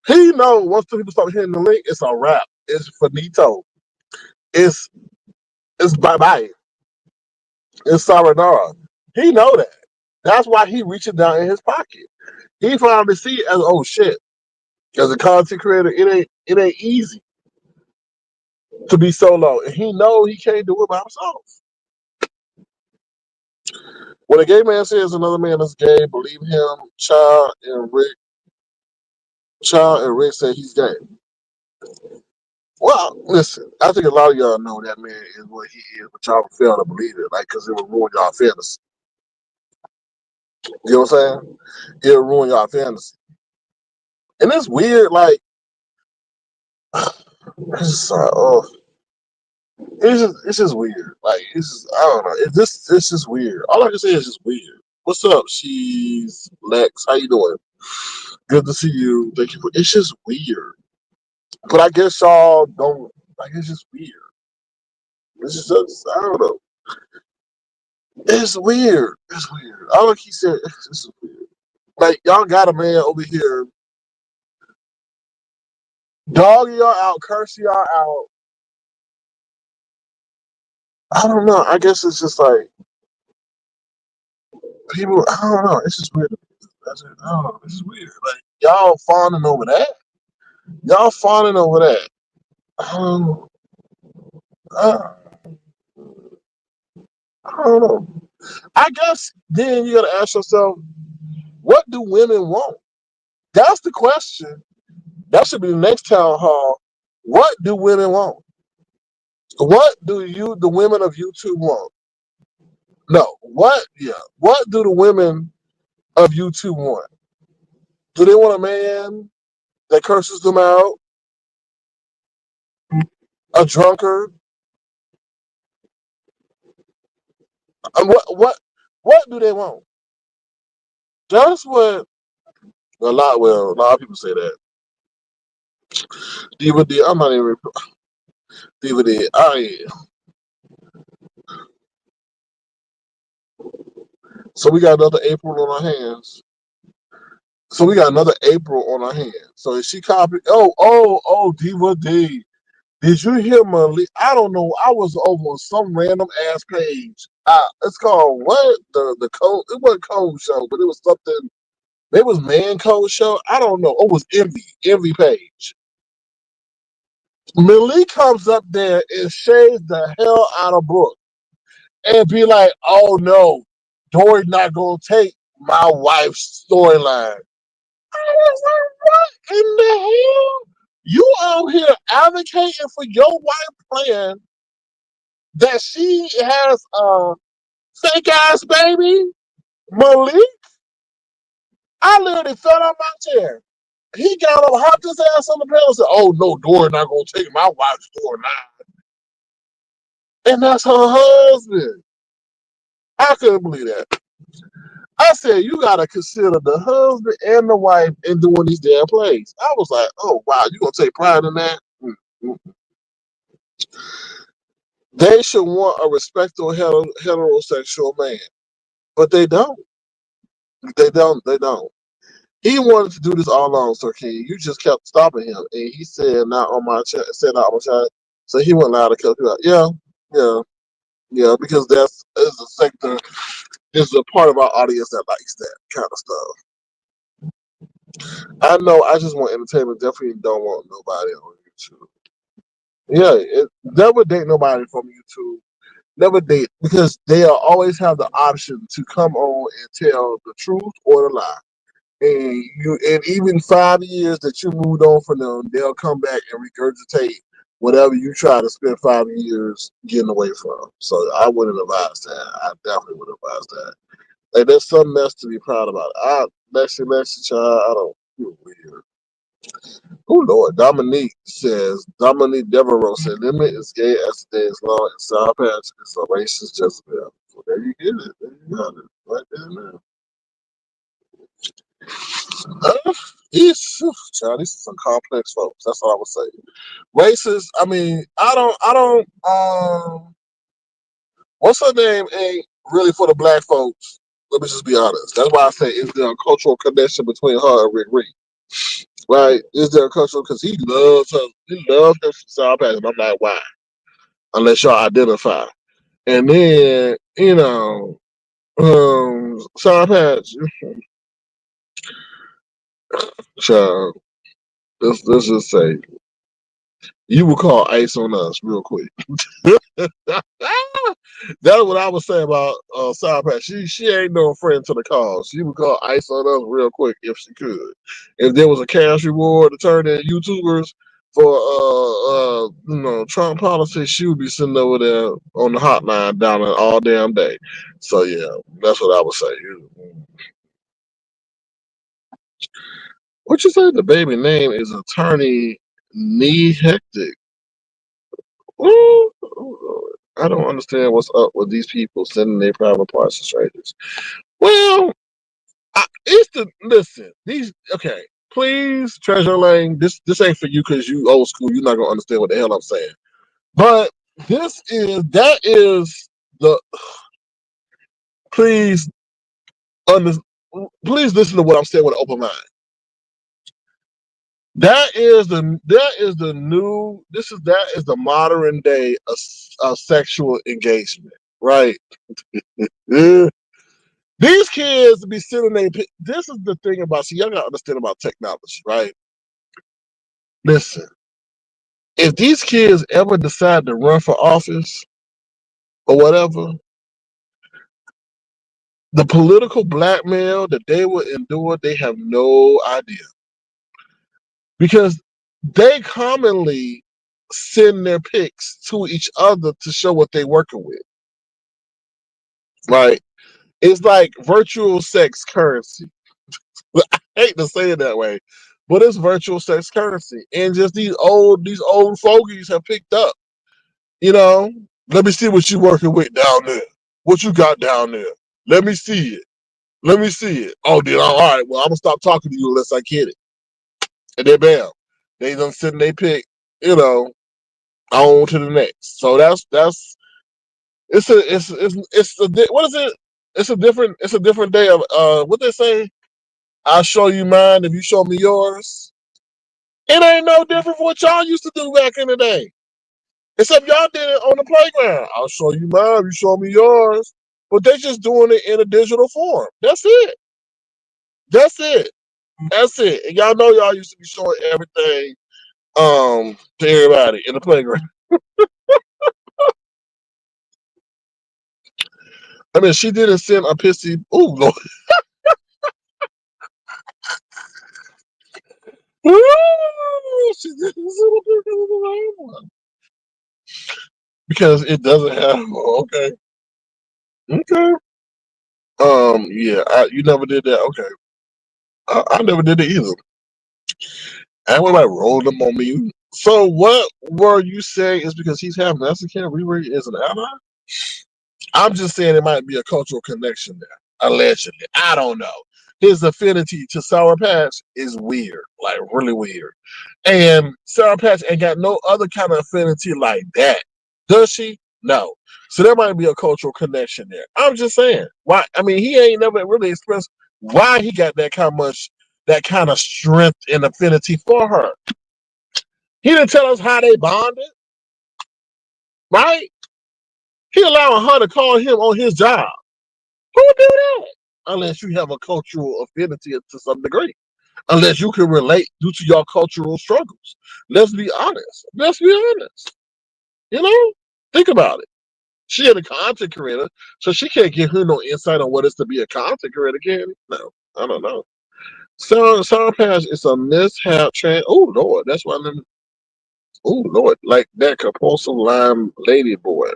He know once the people start hitting the link, it's a wrap. It's finito. It's it's bye bye. It's sayonara. He know that. That's why he reaching down in his pocket. He finally see it as, oh shit. As a content creator, it ain't easy to be solo, and he know he can't do it by himself. When a gay man says another man is gay, believe him. Child and Rick say he's gay. Well, listen, I think a lot of y'all know that man is what he is, but y'all fail to believe it, like, because it will ruin y'all fantasy. You know what I'm saying? It'll ruin y'all fantasy. And it's weird, like, it's just, it's just weird. Like, it's just, I don't know. It's just weird. All I can say is just weird. What's up? She's Lex. How you doing? Good to see you. Thank you for. It's just weird. But I guess y'all don't. Like, it's just weird. It's just, I don't know. It's weird. It's weird. All like he said, it's just weird. Like, y'all got a man over here dogging y'all out, cursing y'all out. I don't know. I guess it's just like people. I don't know. It's just weird. That's it. I don't know. It's just weird. Like, y'all fawning over that. Y'all fawning over that. Um, I, I don't know. I guess then you gotta ask yourself, what do women want? That's the question. That should be the next town hall. What do women want? What do you, the women of YouTube, want? No. What? Yeah. What do the women of YouTube want? Do they want a man that curses them out, a drunkard? What do they want? That's what a lot of people say that. Diva D, I'm not even Diva D. So we got another April on our hands. So we got another April on our hands. So is she copied? Oh, Diva D. Did you hear Malik? I don't know. I was over on some random ass page. It's called what? The code. It wasn't Code Show, but it was something. It was Man Code Show. I don't know. It was Envy page. Malik comes up there and shades the hell out of Brooke and be like, "Oh no, Dory's not gonna take my wife's storyline." I was like, "What in the hell? You out here advocating for your wife plan that she has a fake ass baby, Malik?" I literally fell out my chair. He got up, hopped his ass on the panel and said, "Oh no, Dory not gonna take my wife's storyline." And that's her husband. I couldn't believe that. I said, you gotta consider the husband and the wife in doing these damn plays. I was like, oh wow, you gonna take pride in that? Mm-hmm. They should want a respectable heterosexual man, but they don't. They don't. He wanted to do this all along, Sir King. You just kept stopping him, and he said, "Not on my chat." Said, "Not on my chat." So he went loud to cut you out. Yeah, yeah, yeah. Because that's is a sector, is a part of our audience that likes that kind of stuff. I know. I just want entertainment. Definitely don't want nobody on YouTube. Yeah, never date nobody from YouTube. Never date because they'll always have the option to come on and tell the truth or the lie. And even 5 years that you moved on from them, they'll come back and regurgitate whatever you try to spend 5 years getting away from. So I wouldn't advise that. I definitely would advise that. Like, there's something else to be proud about. Lexi, child, I don't feel weird. Oh Lord, Dominique Devereaux said, "Limit is gay as the day is long, and Sour Patch is a racist Jezebel." So there you get it. There you got it. Right there now. Child, these are some complex folks. That's all I would say. Racist. I mean, what's her name ain't really for the black folks. Let me just be honest. That's why I say, is there a cultural connection between her and Rick Reed? Right? Is there a cultural? Because he loves her. He loves him from South Pass, and I'm like, why? Unless y'all identify. And then, South Patch, child, let's just say, you would call ice on us real quick. That's what I would say about Sour Patch. She ain't no friend to the cause. She would call ice on us real quick if she could. If there was a cash reward to turn in YouTubers for Trump politics, she would be sitting over there on the hotline down there all damn day. So yeah, that's what I would say. What you say? The baby name is Attorney Knee Hectic. Ooh, I don't understand what's up with these people sending their private parts to strangers. Well, listen. These okay. Please, Treasure Lane. This ain't for you because you old school. You're not gonna understand what the hell I'm saying. But that is the please under, please listen to what I'm saying with an open mind. That is the modern day of sexual engagement, right? Yeah. These kids be sitting there. This is the thing about. See, y'all gotta understand about technology, right? Listen, if these kids ever decide to run for office or whatever, the political blackmail that they will endure, they have no idea. Because they commonly send their pics to each other to show what they're working with. Right? It's like virtual sex currency. I hate to say it that way, but it's virtual sex currency. And just these old fogies have picked up, you know, let me see what you're working with down there. What you got down there. Let me see it. Let me see it. Oh, then all right. Well, I'm gonna stop talking to you unless I get it. And then bam, they done sit and they pick, you know, on to the next. So what is it? It's a different day of what they say. I'll show you mine if you show me yours. It ain't no different from what y'all used to do back in the day. Except y'all did it on the playground. I'll show you mine, you show me yours. But they just doing it in a digital form. That's it. That's it. That's it. And y'all know y'all used to be showing everything to everybody in the playground. I mean, she didn't send a pissy. Ooh, Lord. She didn't send a pissy one because it doesn't have. Okay, okay. Yeah. You never did that. Okay. I never did it either. I would like roll them on me. So what were you saying is because he's half Mexican, Riri is an ally? I'm just saying it might be a cultural connection there, allegedly. I don't know. His affinity to Sour Patch is weird, like really weird. And Sour Patch ain't got no other kind of affinity like that. Does she? No. So there might be a cultural connection there. I'm just saying. Why? I mean, he ain't never really expressed why he got that kind of strength and affinity for her. He didn't tell us how they bonded, right? He allowing her to call him on his job. Who would do that? Unless you have a cultural affinity to some degree. Unless you can relate due to your cultural struggles. Let's be honest. Let's be honest. You know? Think about it. She is a content creator, so she can't give her no insight on what it's to be a content creator, can she? No. I don't know. Sarah Pass is a mishap trans. Oh, Lord. That's why I'm. Oh, Lord. Like that compulsive lime lady boy.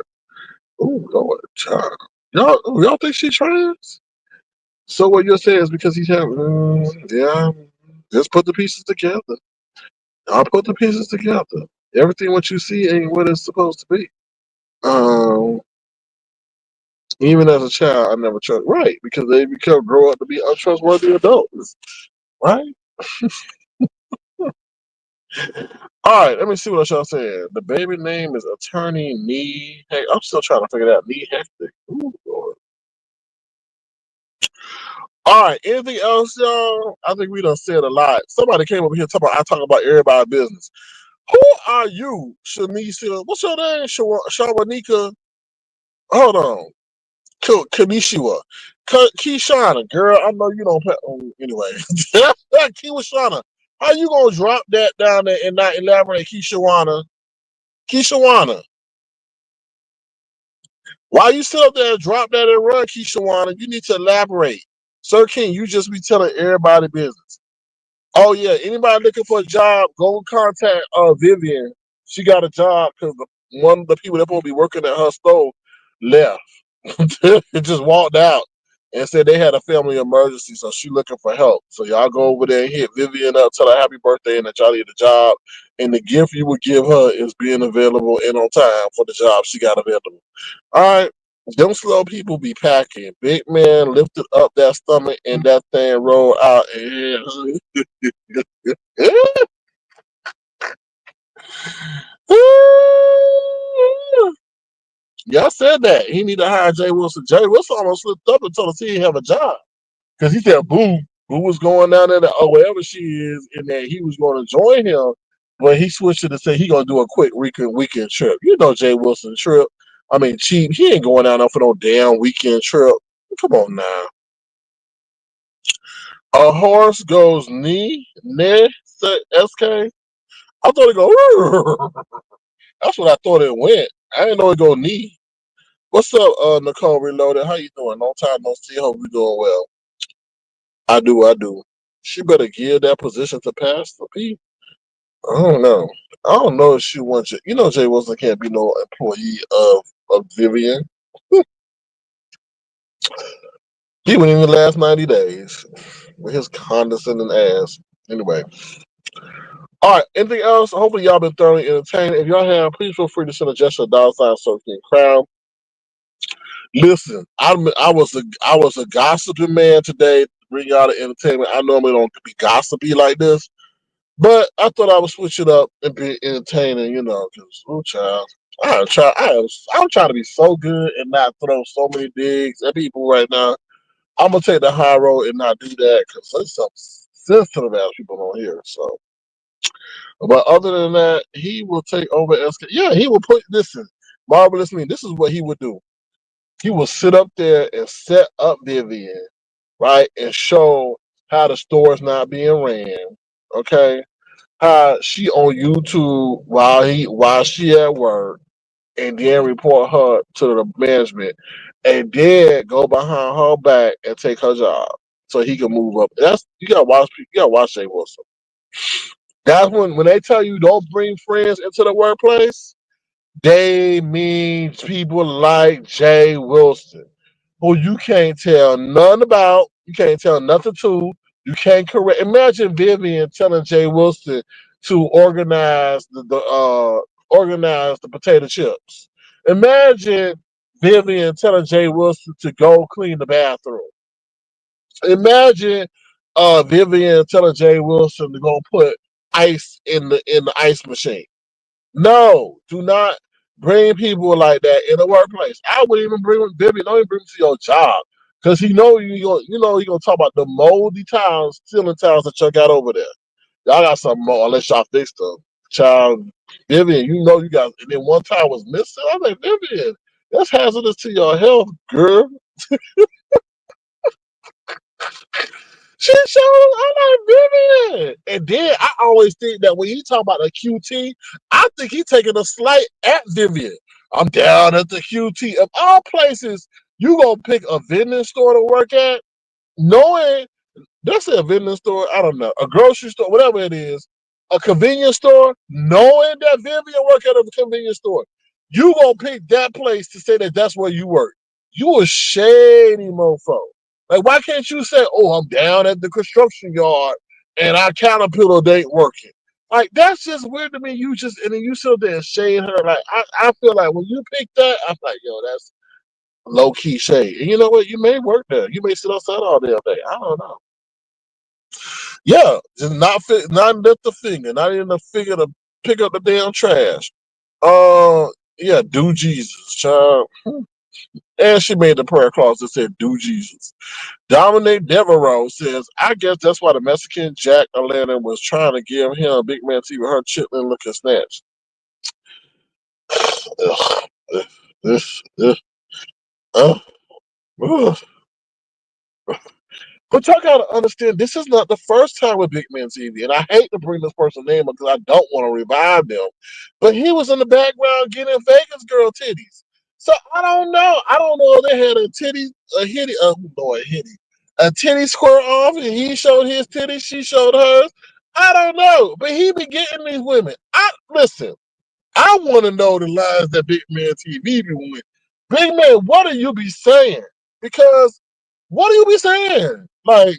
Oh, Lord. Child. Y'all think she trans? So what you're saying is because he's having, yeah, just put the pieces together. I'll put the pieces together. Everything what you see ain't what it's supposed to be. Um, Even as a child, I never trust. Right, because they grow up to be untrustworthy adults. Right. All right. Let me see what y'all saying. The baby name is Attorney Knee. Hey, I'm still trying to figure that out. Knee Hectic. Ooh, Lord. All right. Anything else, y'all? I think we done said a lot. Somebody came over here talking about everybody's business. Who are you, Shanisha? What's your name? Shawanika? Hold on. Kanishiwa. Kishana, girl, I know you don't pay. Anyway. Kiwashana, how you going to drop that down there and not elaborate, Kishawana? Kishawana, why you sit up there and drop that and run, Kishawana? You need to elaborate. Sir King, you just be telling everybody business. Oh, yeah. Anybody looking for a job, go contact Vivian. She got a job because one of the people that supposed to be working at her store left. It just walked out and said they had a family emergency, so she looking for help. So y'all go over there and hit Vivian up, tell her happy birthday and that y'all need a job. And the gift you would give her is being available and on time for the job she got available. All right. Them slow people be packing. Big man lifted up that stomach and that thing rolled out. And y'all said that. He need to hire Jay Wilson. Jay Wilson almost slipped up and told us he didn't have a job. Because he said Boo was going down there or wherever she is, and that he was going to join him. But he switched it to say he going to do a quick weekend trip. You know Jay Wilson trip. I mean, cheap. He ain't going down there for no damn weekend trip. Come on now. A horse goes SK. I thought it go. That's what I thought it went. I didn't know it go knee. What's up, Nicole Reloaded? How you doing? Long time no see. Hope you doing well. I do. She better give that position to Pastor P. I don't know. I don't know if she wants you. You know, Jay Wilson can't be no employee of Vivian. He went in the last 90 days with his condescending ass. Anyway. All right. Anything else? Hopefully y'all been thoroughly entertained. If y'all have, please feel free to send a gesture $sign Soaking Crown. Listen, I was a gossiping man today to bring y'all the entertainment. I normally don't be gossipy like this, but I thought I would switch it up and be entertaining, because child, I'm trying to be so good and not throw so many digs at people right now. I'm gonna take the high road and not do that because there's some sensitive ass people on here. So, but other than that, he will take over SK. Yeah, he will listen, Marvelous Me. This is what he would do. He will sit up there and set up Vivian, right, and show how the store is not being ran. Okay, how she on YouTube while she at work, and then report her to the management, and then go behind her back and take her job so he can move up. That's you gotta watch. You gotta watch Jay Wilson. That's when they tell you don't bring friends into the workplace. They mean people like Jay Wilson, who you can't tell none about, you can't tell nothing to, you can't correct. Imagine Vivian telling Jay Wilson to organize the potato chips. Imagine Vivian telling Jay Wilson to go clean the bathroom. Imagine Vivian telling Jay Wilson to go put ice in the ice machine. No, do not bring people like that in the workplace. I wouldn't even bring Vivian. Don't even bring him to your job because you gonna talk about the moldy tiles, ceiling tiles that y'all got over there. Y'all got something more unless y'all fix them. Child, Vivian, you got. And then one tile was missing. I was like, Vivian, that's hazardous to your health, girl. She showed I like Vivian. And then I always think that when he talk about the QT, I think he taking a slight at Vivian. I'm down at the QT. Of all places, you gonna pick a vending store to work at, knowing that's a vending store, I don't know, a grocery store, whatever it is, a convenience store, knowing that Vivian work at a convenience store. You gonna pick that place to say that that's where you work. You a shady mofo. Like, why can't you say, "Oh, I'm down at the construction yard and our caterpillar ain't working"? Like, that's just weird to me. And then you sit there and shade her. Like, I feel like when you pick that, I'm like, yo, that's low key shade. And you know what? You may work there. You may sit outside all day. I don't know. Yeah, just not lift the finger, not even the finger to pick up the damn trash. Yeah, do Jesus, child. And she made the prayer clause that said, "Do Jesus." Dominic Devereaux says, "I guess that's why the Mexican Jack Atlanta was trying to give him a big man TV her chitlin looking snatch." Ugh, this, uh, ugh. But y'all gotta understand, this is not the first time with Big Man TV, and I hate to bring this person's name up because I don't want to revive them. But he was in the background getting Vegas girl titties. So I don't know. I don't know if they had a titty square off, and he showed his titties, she showed hers. I don't know, but he be getting these women. I listen. I want to know the lines that Big Man TV be with. Big Man, what do you be saying? Because what do you be saying? Like,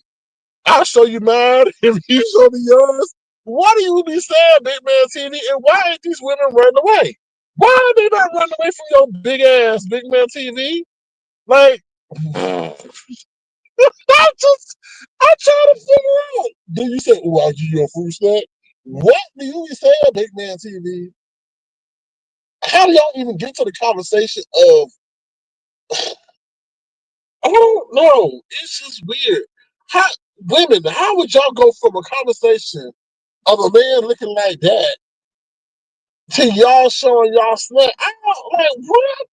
I'll show you mine if you show me yours. What do you be saying, Big Man TV? And why ain't these women running away? Why are they not running away from your big ass Big Man TV? Like, I'm trying to figure out. Then you say, "Oh, I'll give you a fruit snack." What do you be saying, Big Man TV? How do y'all even get to the conversation of? I don't know. It's just weird. How women? How would y'all go from a conversation of a man looking like that to y'all showing y'all snack? I don't like what?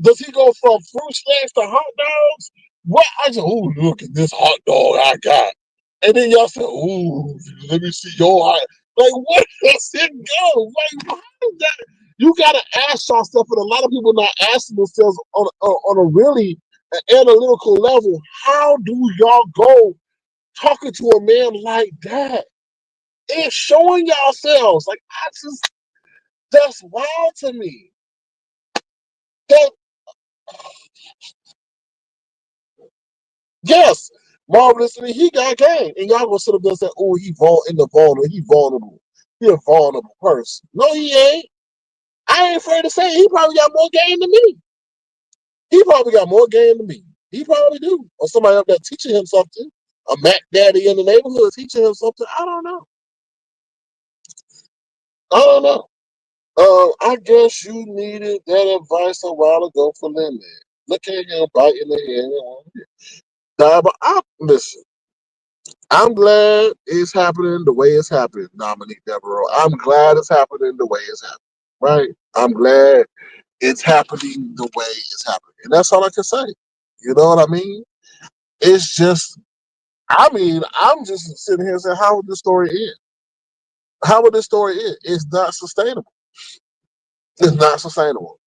Does he go from fruit snacks to hot dogs? What I just look at this hot dog I got. And then y'all say, ooh, let me see your hot. Like where does it go? Like how is that? You gotta ask yourself, and a lot of people not asking themselves on a really analytical level, how do y'all go talking to a man like that? And showing yourselves. Like I just that's wild to me. That yes, Marvelous to me, he got game. And y'all gonna sit up there and say, oh, he vulnerable. He a vulnerable person. No, he ain't. I ain't afraid to say it. He probably got more game than me. He probably got more game than me. He probably do. Or somebody up there teaching him something. A Mac daddy in the neighborhood teaching him something. I don't know. I don't know. I guess you needed that advice a while ago for Lemon. Look at him biting the head. Nah, but listen. I'm glad it's happening the way it's happening, Dominique Devereaux. I'm glad it's happening the way it's happening. Right? I'm glad it's happening the way it's happening. And that's all I can say. You know what I mean? It's just, I'm just sitting here saying, how would this story end? How would this story end? It's not sustainable. It's not sustainable.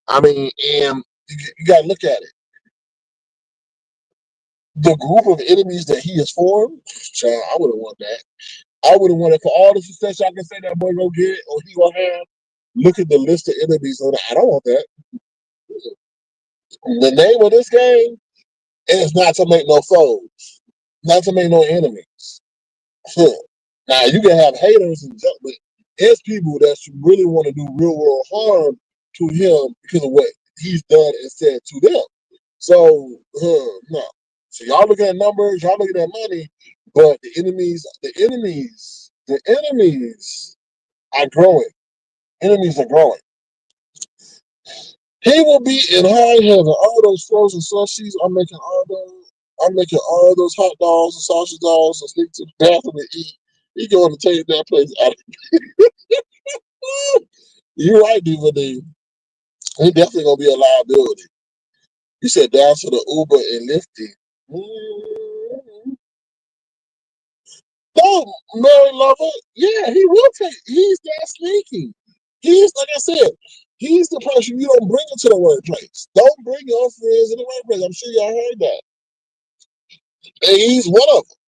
I mean, and you got to look at it. The group of enemies that he has formed, child, I wouldn't want that. I would have wanted for all the success I can say that boy gonna get or he gonna have. Look at the list of enemies on it. I don't want that. The name of this game is not to make no foes, not to make no enemies. Now you can have haters and junk, but there's people that really want to do real world harm to him because of what he's done and said to them. So no. So y'all looking at numbers, y'all looking at money, but the enemies are growing. Enemies are growing. He will be in high heaven. All those frozen slushies, I'm making all those hot dogs and sausage dogs and sneak to the bathroom and eat. He going to take that place out of You're right, DVD. He definitely gonna be a liability. You said down to the Uber and Lyfty. No, Mary Lover. Yeah, he will take. He's that sneaky. He's like I said. He's the person you don't bring into the workplace. Don't bring your friends in the workplace. I'm sure y'all heard that. And he's one of them.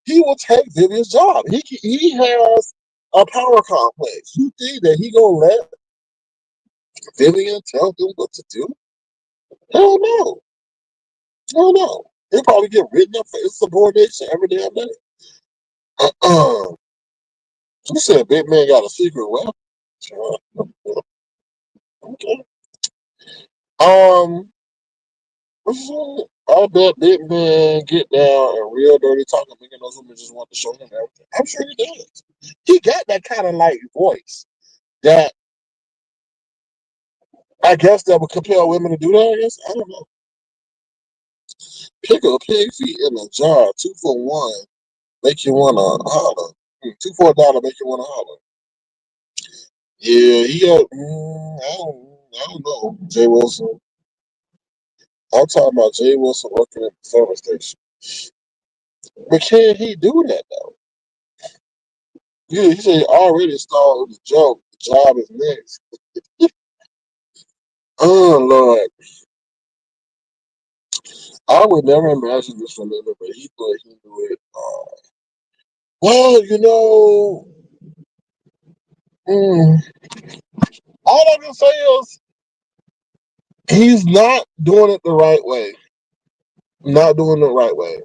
He will take Vivian's job. He has a power complex. You think that he gonna let Vivian tell him what to do? Hell no. Hell no. He'll probably get written up for insubordination every damn day. Uh-uh. You said Big Man got a secret weapon. Okay. Um, I bet Big Man get down and real dirty talking, making those women just want to show him everything. I'm sure he does. He got that kind of like voice that I guess that would compel women to do that. I guess I don't know. Pick a pig feet in a jar, 2 for 1, make you wanna holler. 2 for $1, make you wanna holler. Yeah, he got. I don't know. Jay Wilson. I'm talking about Jay Wilson working at the service station. But can he do that though? Yeah, he said he already installed the joke. The job is next. Oh Lord, I would never imagine this from him, but he thought he knew it. Well, Mm. All I can say is he's not doing it the right way. Not doing it the right way.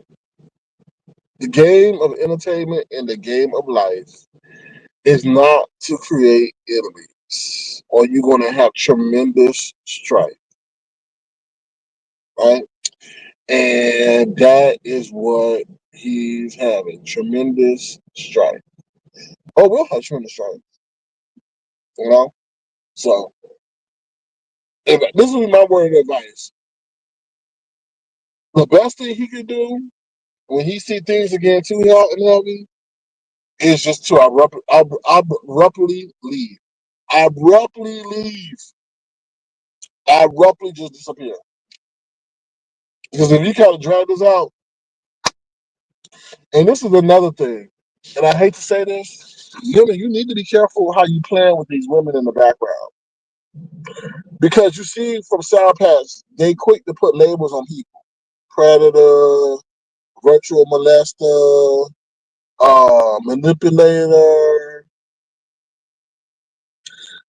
The game of entertainment and the game of life is not to create enemies, or you're going to have tremendous strife, right? And that is what he's having, tremendous strife. Oh, we'll have tremendous strife, you know? So, if, this is my word of advice. The best thing he can do when he see things again too hot and heavy is just to abruptly leave. Abruptly leave. Abruptly just disappear. Because if you kind of drag this out, and this is another thing, and I hate to say this, women, you need to be careful how you plan with these women in the background. Because you see from Sour Patch, they quick to put labels on people. Predator, virtual molester, manipulator.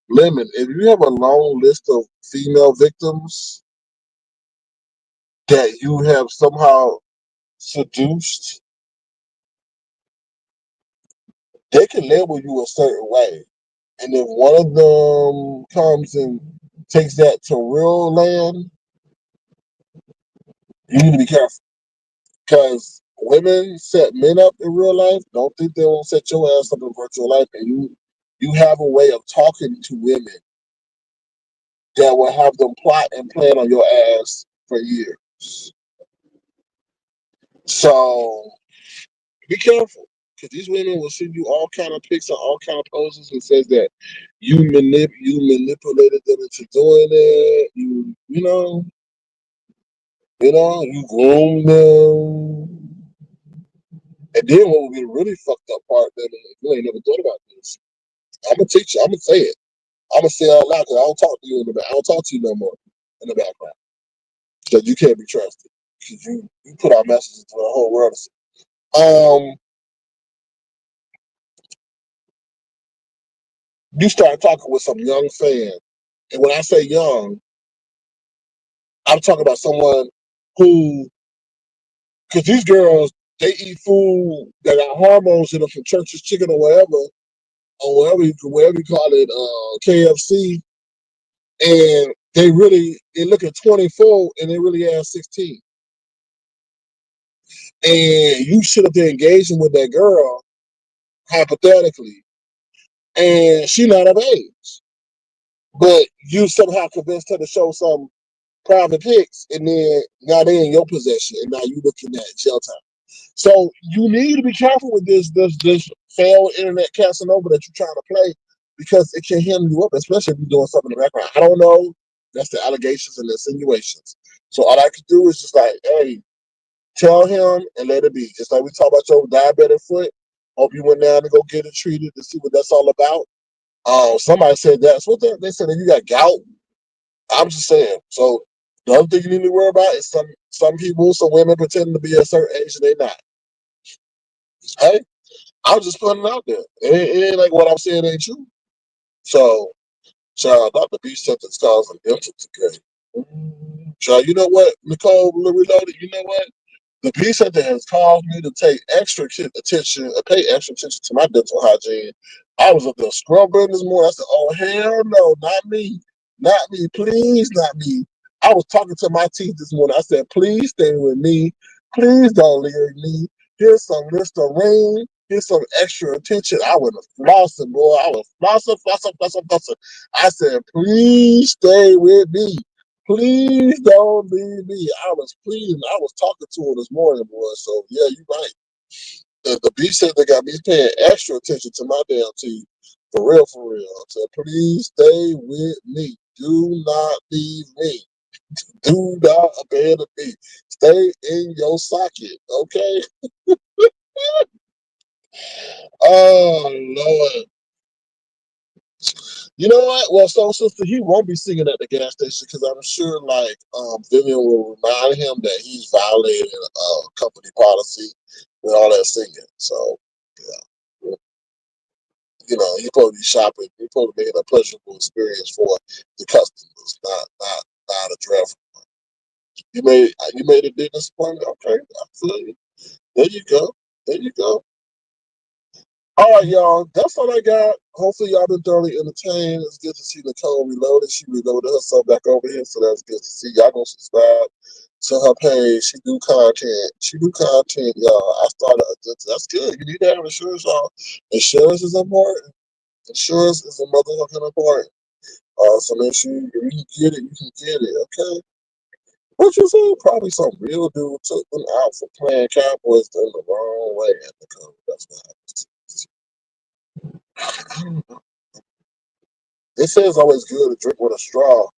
Lemon, if you have a long list of female victims that you have somehow seduced, they can label you a certain way. And if one of them comes and takes that to real land, you need to be careful. Because women set men up in real life. Don't think they won't set your ass up in virtual life. And you have a way of talking to women that will have them plot and plan on your ass for years. So be careful, because these women will send you all kind of pics and all kind of poses and says that you manipulated them into doing it. You groomed them. And then what would be the really fucked up part that you ain't never thought about this. I'm gonna teach you. I'm gonna say it. I'm gonna say it out loud because I don't talk to you in the back. I don't talk to you no more in the background because you can't be trusted. Because you put out messages to the whole world. Um, you start talking with some young fan, and when I say young, I'm talking about someone who, because these girls, they eat food that got hormones in them from Church's Chicken or whatever you call it, KFC, and they look at 24 and they really have 16. And you sit up there engaging with that girl, hypothetically, and she not of age. But you somehow convinced her to show some private pics, and then now they're in your possession, and now you looking at jail time. So you need to be careful with this failed internet Casanova that you're trying to play, because it can hem you up, especially if you're doing something in the background. I don't know. That's the allegations and the insinuations. So all I could do is just like, hey, tell him and let it be. Just like we talk about your diabetic foot. Hope you went down to go get it treated to see what that's all about. Somebody said that's what they said that you got gout. I'm just saying. So the other thing you need to worry about is some women pretending to be a certain age and they not. Hey, I'm just putting it out there. It ain't like what I'm saying ain't true. So, child, Dr. B said that's causing dental decay. Child, you know what, Nicole Reloaded, you know what? The B Center has caused me to take pay extra attention to my dental hygiene. I was up there scrubbing this morning. I said, oh, hell no, not me. Not me. Please, not me. I was talking to my teeth this morning. I said, please stay with me. Please don't leave me. Here's some Listerine. Here's some extra attention. I was flossing, boy. I was flossing. I said, please stay with me. Please don't leave me. I was pleading. I was talking to her this morning, boy. So yeah, you're right. The B said they got me paying extra attention to my damn teeth. For real, for real. So please stay with me. Do not leave me. Do not abandon me. Stay in your socket, okay? Oh Lord. You know what? Well, so sister, he won't be singing at the gas station because I'm sure, like, Vivian will remind him that he's violating company policy with all that singing. So, yeah. You're supposed to be shopping. You're supposed to make it a pleasurable experience for the customers, not a draft. You made a big disappointment. Okay, I feel you. There you go. There you go. All right, y'all. That's all I got. Hopefully, y'all been thoroughly entertained. It's good to see Nicole reloaded. She reloaded herself back over here, so that's good to see. Y'all gonna subscribe to her page. She do content. She do content, y'all. I started. That's good. You need to have insurance, y'all. Insurance is important. Insurance is a motherfucking important. So make sure if you can get it, you can get it. Okay. What you say? Probably some real dude took them out for playing Cowboys in the wrong way at the club. That's what happened. They say it's always good to drink with a straw,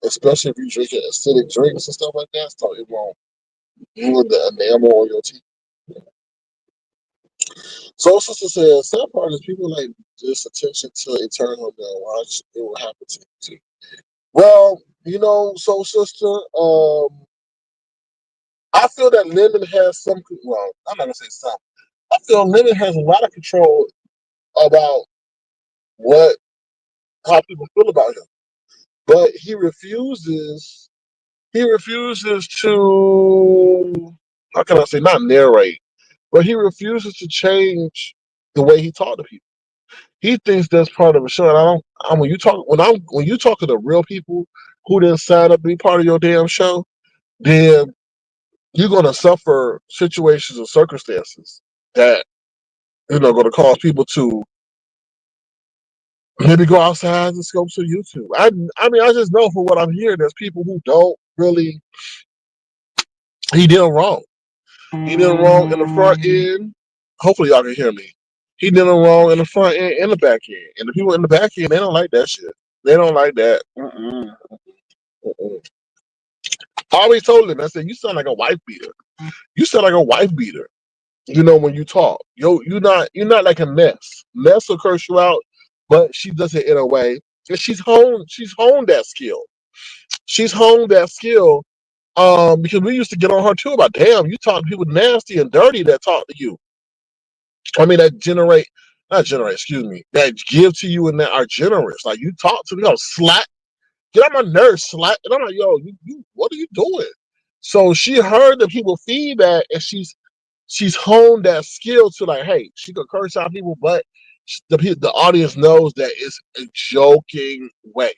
especially if you drinking acidic drinks and stuff like that, so it won't ruin the enamel on your teeth. So sister says, sad part is people like this attention to eternal they'll watch it will happen to you too. Well, so sister, I feel that Lemon has some. Well, I'm not gonna say some. I feel Lemon has a lot of control about what how people feel about him, but he refuses. He refuses to. How can I say not narrate, but he refuses to change the way he talks to people. He thinks that's part of the show. And I don't. When you talk to the real people who didn't sign up to be part of your damn show, then you're gonna suffer situations and circumstances that going to cause people to maybe go outside and scope to YouTube. I mean, I just know from what I'm hearing, there's people who don't really. He did wrong. He did wrong in the front end. Hopefully, y'all can hear me. He did wrong in the front end and the back end. And the people in the back end, they don't like that shit. They don't like that. Mm-mm. Mm-mm. I always told him, I said, you sound like a wife beater. You sound like a wife beater. When you talk, you're not like a Ness. Ness will curse you out, but she does it in a way, and she's honed that skill. She's honed that skill. Because we used to get on her too about, damn, you talk to people nasty and dirty that talk to you. I mean, not generate, excuse me, that give to you and that are generous. Like you talk to me, slack, get on my nerves, slack, and I'm like, yo, you, what are you doing? So she heard the people feedback, and she's honed that skill to like, hey, she could curse out people, but the audience knows that it's a joking way,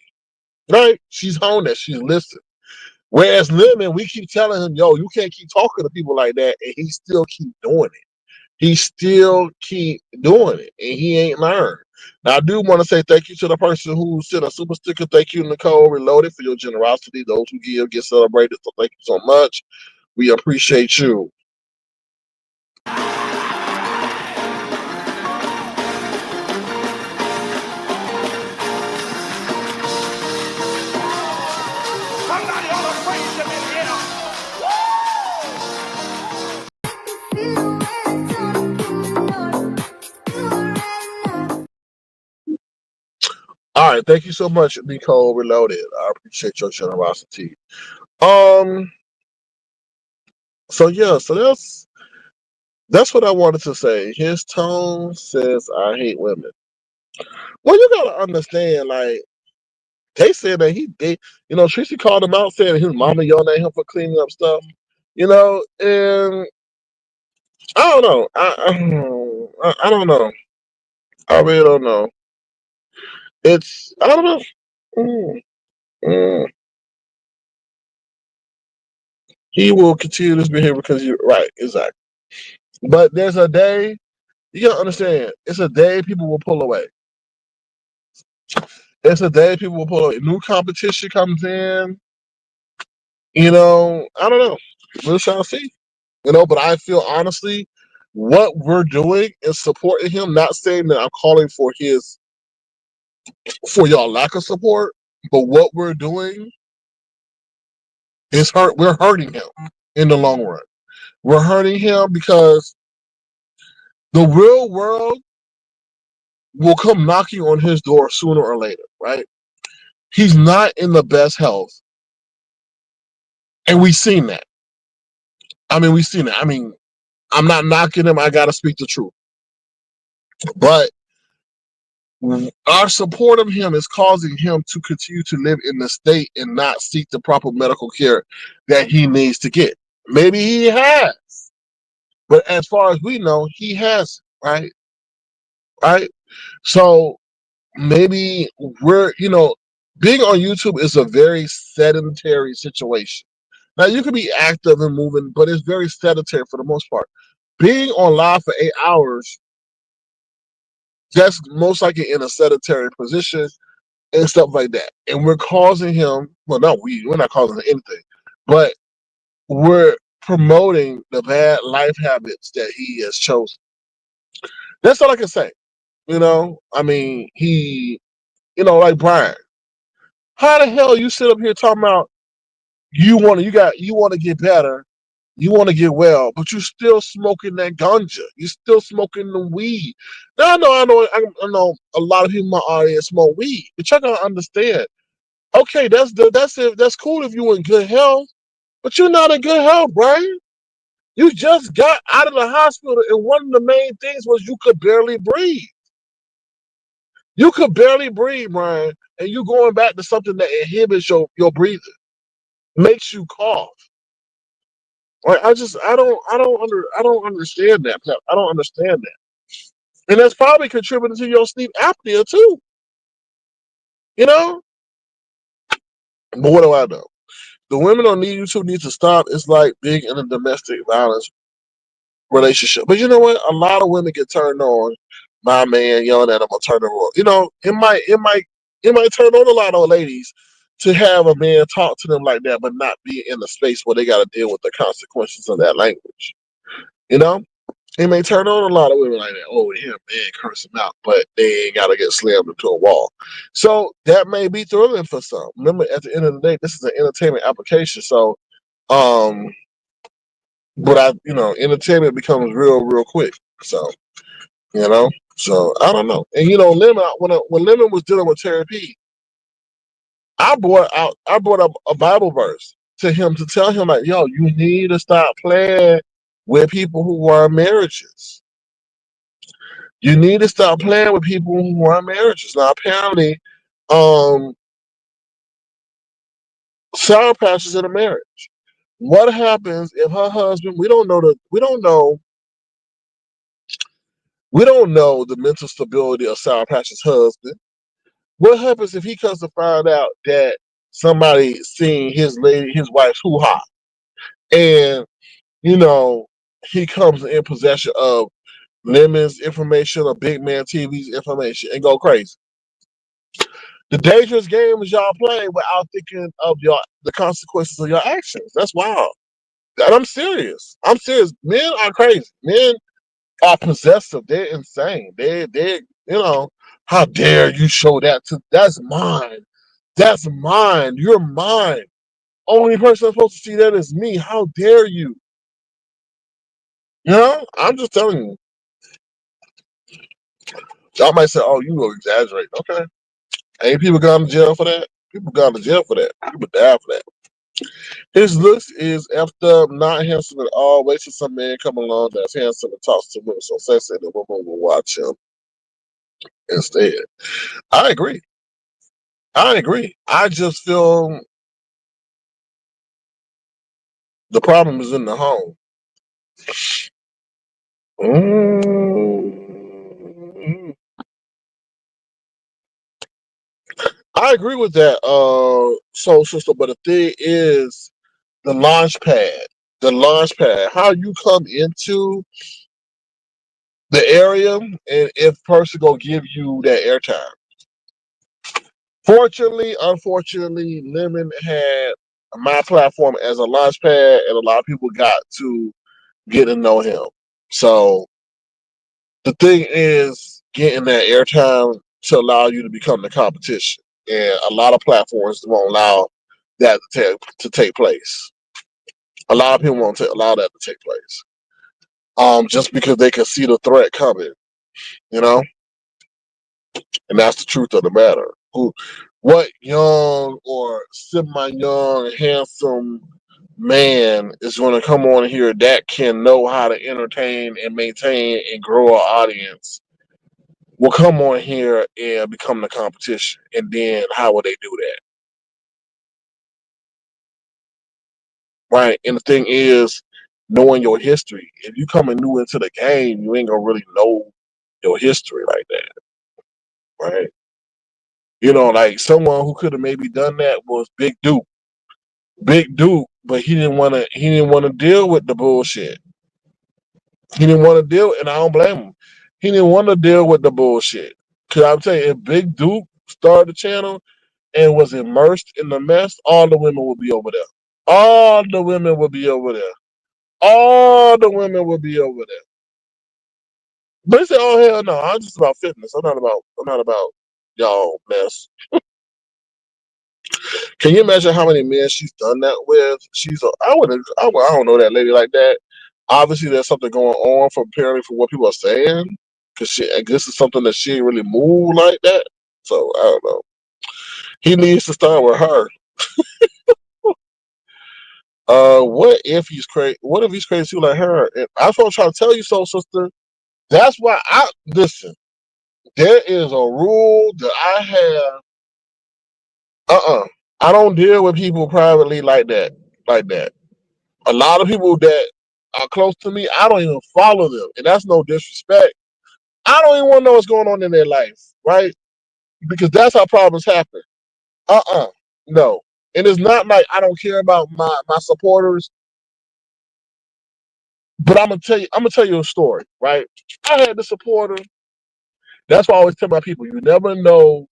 right? She's honed that. She's listened. Whereas Lemon, we keep telling him, yo, you can't keep talking to people like that, and he still keep doing it. He still keep doing it, and he ain't learned. Now, I do want to say thank you to the person who sent a super sticker. Thank you, Nicole Reloaded, for your generosity. Those who give get celebrated, so thank you so much. We appreciate you. Somebody ought to praise him in here. All right, thank you so much, Nicole Reloaded. I appreciate your generosity. Um, so that's what I wanted to say. His tone says, "I hate women." Well, you gotta understand, like they said that Treecey called him out, saying his mama yelled at him for cleaning up stuff. And I don't know. I don't know. I really don't know. I don't know. Mm, mm. He will continue this behavior because you're right, exactly. But there's a day you gotta understand. It's a day people will pull away. It's a day people will pull away. New competition comes in. I don't know. We shall see. But I feel honestly, what we're doing is supporting him. Not saying that I'm calling for y'all lack of support, but what we're doing is hurt. We're hurting him in the long run. We're hurting him because the real world will come knocking on his door sooner or later, right? He's not in the best health, and we've seen that. We've seen that. I'm not knocking him. I gotta speak the truth, but Our support of him is causing him to continue to live in the state and not seek the proper medical care that he needs to get. Maybe he has, but as far as we know, he has, right? Right? So maybe being on YouTube is a very sedentary situation. Now you can be active and moving, but it's very sedentary for the most part. Being on live for 8 hours, that's most likely in a sedentary position and stuff like that. And we're causing him, well, no, we're not causing him anything, but we're promoting the bad life habits that he has chosen. That's all I can say. I mean, like Brian. How the hell you sit up here talking about you want to get better, you want to get well, but you're still smoking that ganja, you're still smoking the weed. Now I know a lot of people in my audience smoke weed, but y'all gotta understand. Okay, that's cool if you're in good health, but you're not in good health, Brian. You just got out of the hospital, and one of the main things was you could barely breathe. You could barely breathe, Brian, and you going back to something that inhibits your breathing, makes you cough. Like I don't understand that. Pep. I don't understand that, and that's probably contributing to your sleep apnea too. You know, but what do I know? The women on YouTube need to stop. It's like being in a domestic violence relationship. But you know what? A lot of women get turned on by a man yelling at them or turning on. It might turn on a lot of ladies to have a man talk to them like that, but not be in the space where they got to deal with the consequences of that language. You know, it may turn on a lot of women like that. Oh, yeah, man, curse them out, but they ain't got to get slammed into a wall. So that may be thrilling for some. Remember, at the end of the day, this is an entertainment application. So, um, but entertainment becomes real quick. So, you know, so I don't know. And Lemon, when Lemon was dealing with therapy, I brought up a Bible verse to him to tell him like, yo, you need to stop playing with people who are in marriages. You need to stop playing with people who are in marriages. Now, apparently, um, Sarah passes in a marriage. What happens if her husband? We don't know the mental stability of Sarah Patch's husband. What happens if he comes to find out that somebody seen his wife's hoo ha, and you know he comes in possession of Lemon's information or Big Man TV's information and go crazy? The dangerous game is y'all playing without thinking of the consequences of your actions. That's wild. And I'm serious. I'm serious. Men are crazy. Men are possessive. They're insane. How dare you show that to that's mine. That's mine. You're mine. Only person that's supposed to see that is me. How dare you? I'm just telling you. Y'all might say, oh, you will exaggerate. Okay. Ain't people gone to jail for that? People gone to jail for that. People die for that. His looks is effed up, not handsome at all. Wait till some man come along that's handsome and talks to women so sexy that women will watch him instead. I agree. I agree. I just feel the problem is in the home. Mm, I agree with that, soul sister. But the thing is, the launch pad, how you come into the area, and if person gonna give you that airtime. Fortunately, unfortunately, Lemon had my platform as a launch pad, and a lot of people got to get to know him. So the thing is getting that airtime to allow you to become the competition. And a lot of platforms won't allow that to take place. A lot of people won't allow that to take place. Just because they can see the threat coming, you know? And that's the truth of the matter. What young or semi-young, handsome man is going to come on here that can know how to entertain and maintain and grow an audience will come on here and become the competition. And then how will they do that? Right? And the thing is, knowing your history. If you coming new into the game, you ain't gonna really know your history like that. Right? Like someone who could have maybe done that was Big Duke. Big Duke, but he didn't wanna deal with the bullshit. He didn't want to deal, and I don't blame him. He didn't want to deal with the bullshit. Cause I'm telling you, if Big Duke started the channel and was immersed in the mess, all the women would be over there. All the women would be over there. All the women would be over there. But he said, "Oh hell no, I'm just about fitness. I'm not about y'all mess." Can you imagine how many men she's done that with? I don't know that lady like that. Obviously, there's something going on for apparently for what people are saying. Cause I guess it's something that she ain't really move like that. So I don't know. He needs to start with her. What if he's crazy? What if he's crazy too, like her? And that's what I'm trying to tell you, so sister. That's why I listen. There is a rule that I have. I don't deal with people privately like that. Like that. A lot of people that are close to me, I don't even follow them, and that's no disrespect. I don't even want to know what's going on in their life, right? Because that's how problems happen. Uh-uh. No. And it's not like I don't care about my supporters, but I'm gonna tell you a story, right? I had the supporter. That's why I always tell my people, you never know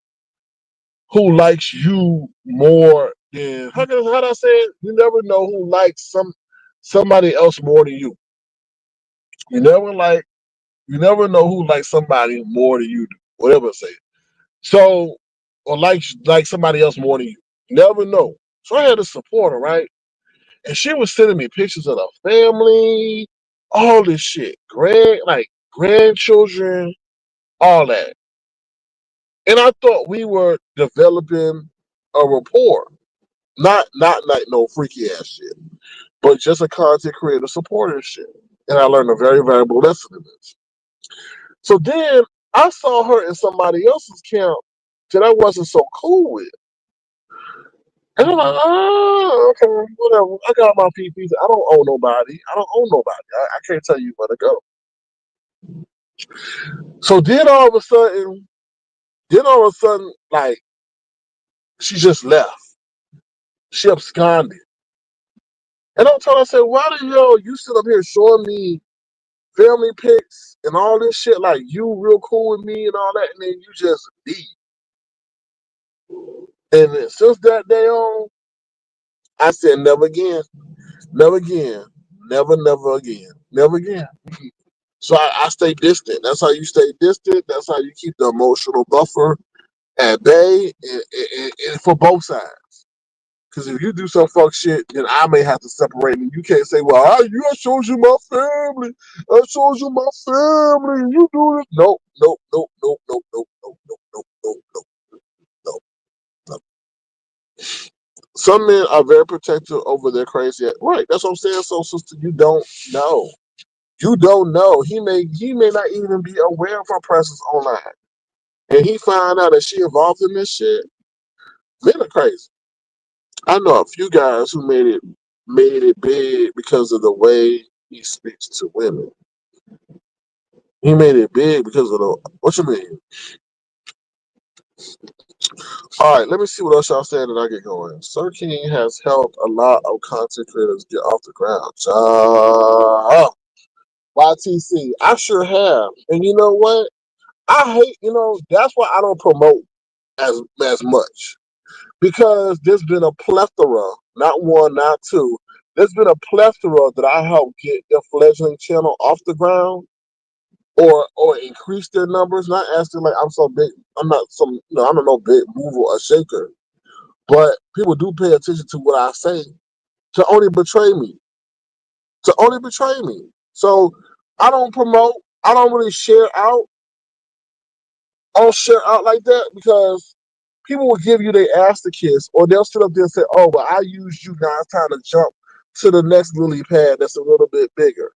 who likes you more than how do I say it? You never know who likes somebody else more than you. You never like you never know who likes somebody more than you do. Whatever I say. So or like somebody else more than you. You never know. So I had a supporter, right? And she was sending me pictures of the family, all this shit. Grandchildren, all that. And I thought we were developing a rapport. Not like no freaky ass shit. But just a content creator supporter shit. And I learned a very valuable lesson in this. So then I saw her in somebody else's camp that I wasn't so cool with. And I'm like, oh, okay, whatever. I got my PPs. I don't owe nobody. I don't owe nobody. I can't tell you where to go. So then all of a sudden, like, she just left. She absconded. And I'm telling her, I said, why the hell you sit up here showing me family pics and all this shit, like you real cool with me and all that, and then you just leave. And then since that day on, I said, never again, never again, never again, never again. So I stay distant. That's how you stay distant. That's how you keep the emotional buffer at bay and for both sides. Because if you do some fuck shit, then I may have to separate. And you can't say, well, I showed you my family. I showed you my family. And you do this. Nope, nope, nope, nope, nope, nope, nope, nope, nope, nope, nope, nope, nope. Some men are very protective over their crazy. Right, that's what I'm saying. So, sister, you don't know. You don't know. He may not even be aware of her presence online. And he find out that she involved in this shit. Men are crazy. I know a few guys who made it big because of the way he speaks to women. He made it big because of the what you mean? All right, let me see what else y'all saying and I get going. Sir King has helped a lot of content creators get off the ground. YTC, I sure have. And you know what? I hate, that's why I don't promote as much. Because there's been a plethora, not one, not two. There's been a plethora that I helped get their fledgling channel off the ground or increase their numbers. Not asking like I'm so big. I'm not I'm not no big mover or shaker. But people do pay attention to what I say to only betray me. To only betray me. So I don't promote. I don't really share out. I don't share out like that because people will give you their ass to kiss, or they'll sit up there and say, "Oh, well, I used you. Now it's time to jump to the next lily pad that's a little bit bigger,"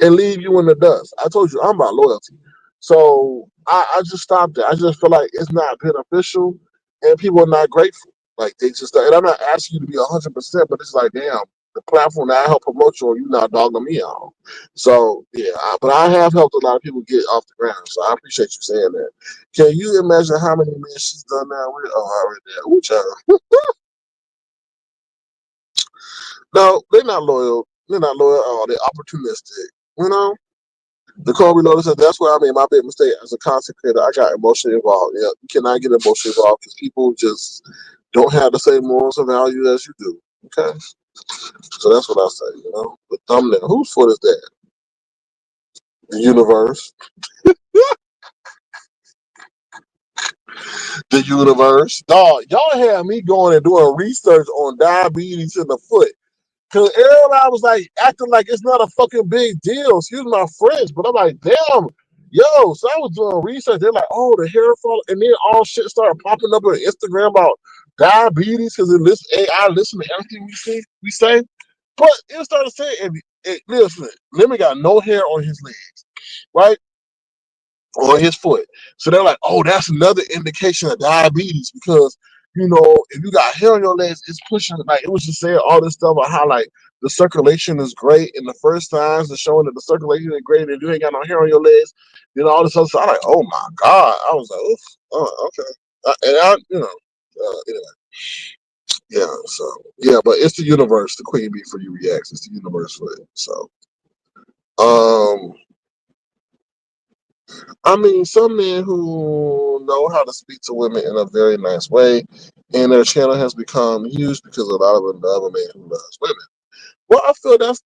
and leave you in the dust. I told you I'm about loyalty. So I just stopped it. I just feel like it's not beneficial, and people are not grateful. Like they just, and I'm not asking you to be 100%, but it's like, damn, the platform that I help promote you on, you not dogging me out. So yeah, but I have helped a lot of people get off the ground. So I appreciate you saying that. Can you imagine how many men she's done now with? Oh, already there. Ooh, child. No, they're not loyal. They're not loyal. Oh, they're opportunistic. You know. The Kobe notice that that's where I made my big mistake as a content creator. I got emotionally involved. Yeah, you cannot get emotionally involved because people just don't have the same morals and values as you do. Okay, so that's what I say. You know, the thumbnail. Whose foot is that? The universe. The universe. Dog, y'all had me going and doing research on diabetes in the foot. Cause everybody was like acting like it's not a fucking big deal. Excuse my French, but I'm like, damn, yo. So I was doing research. They're like, oh, the hair fall, and then all shit started popping up on Instagram about diabetes because it listen AI listen to everything we say. But it started saying, listen, Lemon got no hair on his legs, right? On his foot. So they're like, oh, that's another indication of diabetes because if you got hair on your legs, it's pushing. Like it was just saying all this stuff about how like the circulation is great, and the first signs are showing that the circulation is great, and you ain't got no hair on your legs. All this other stuff. I'm like, oh my god. I was like, oof, oh, okay. Anyway, yeah. So yeah, but it's the universe. The queen bee for you reacts. It's the universe for it. So um. I mean, some men who know how to speak to women in a very nice way, and their channel has become huge because a lot of the other men who loves women. Well, I feel that's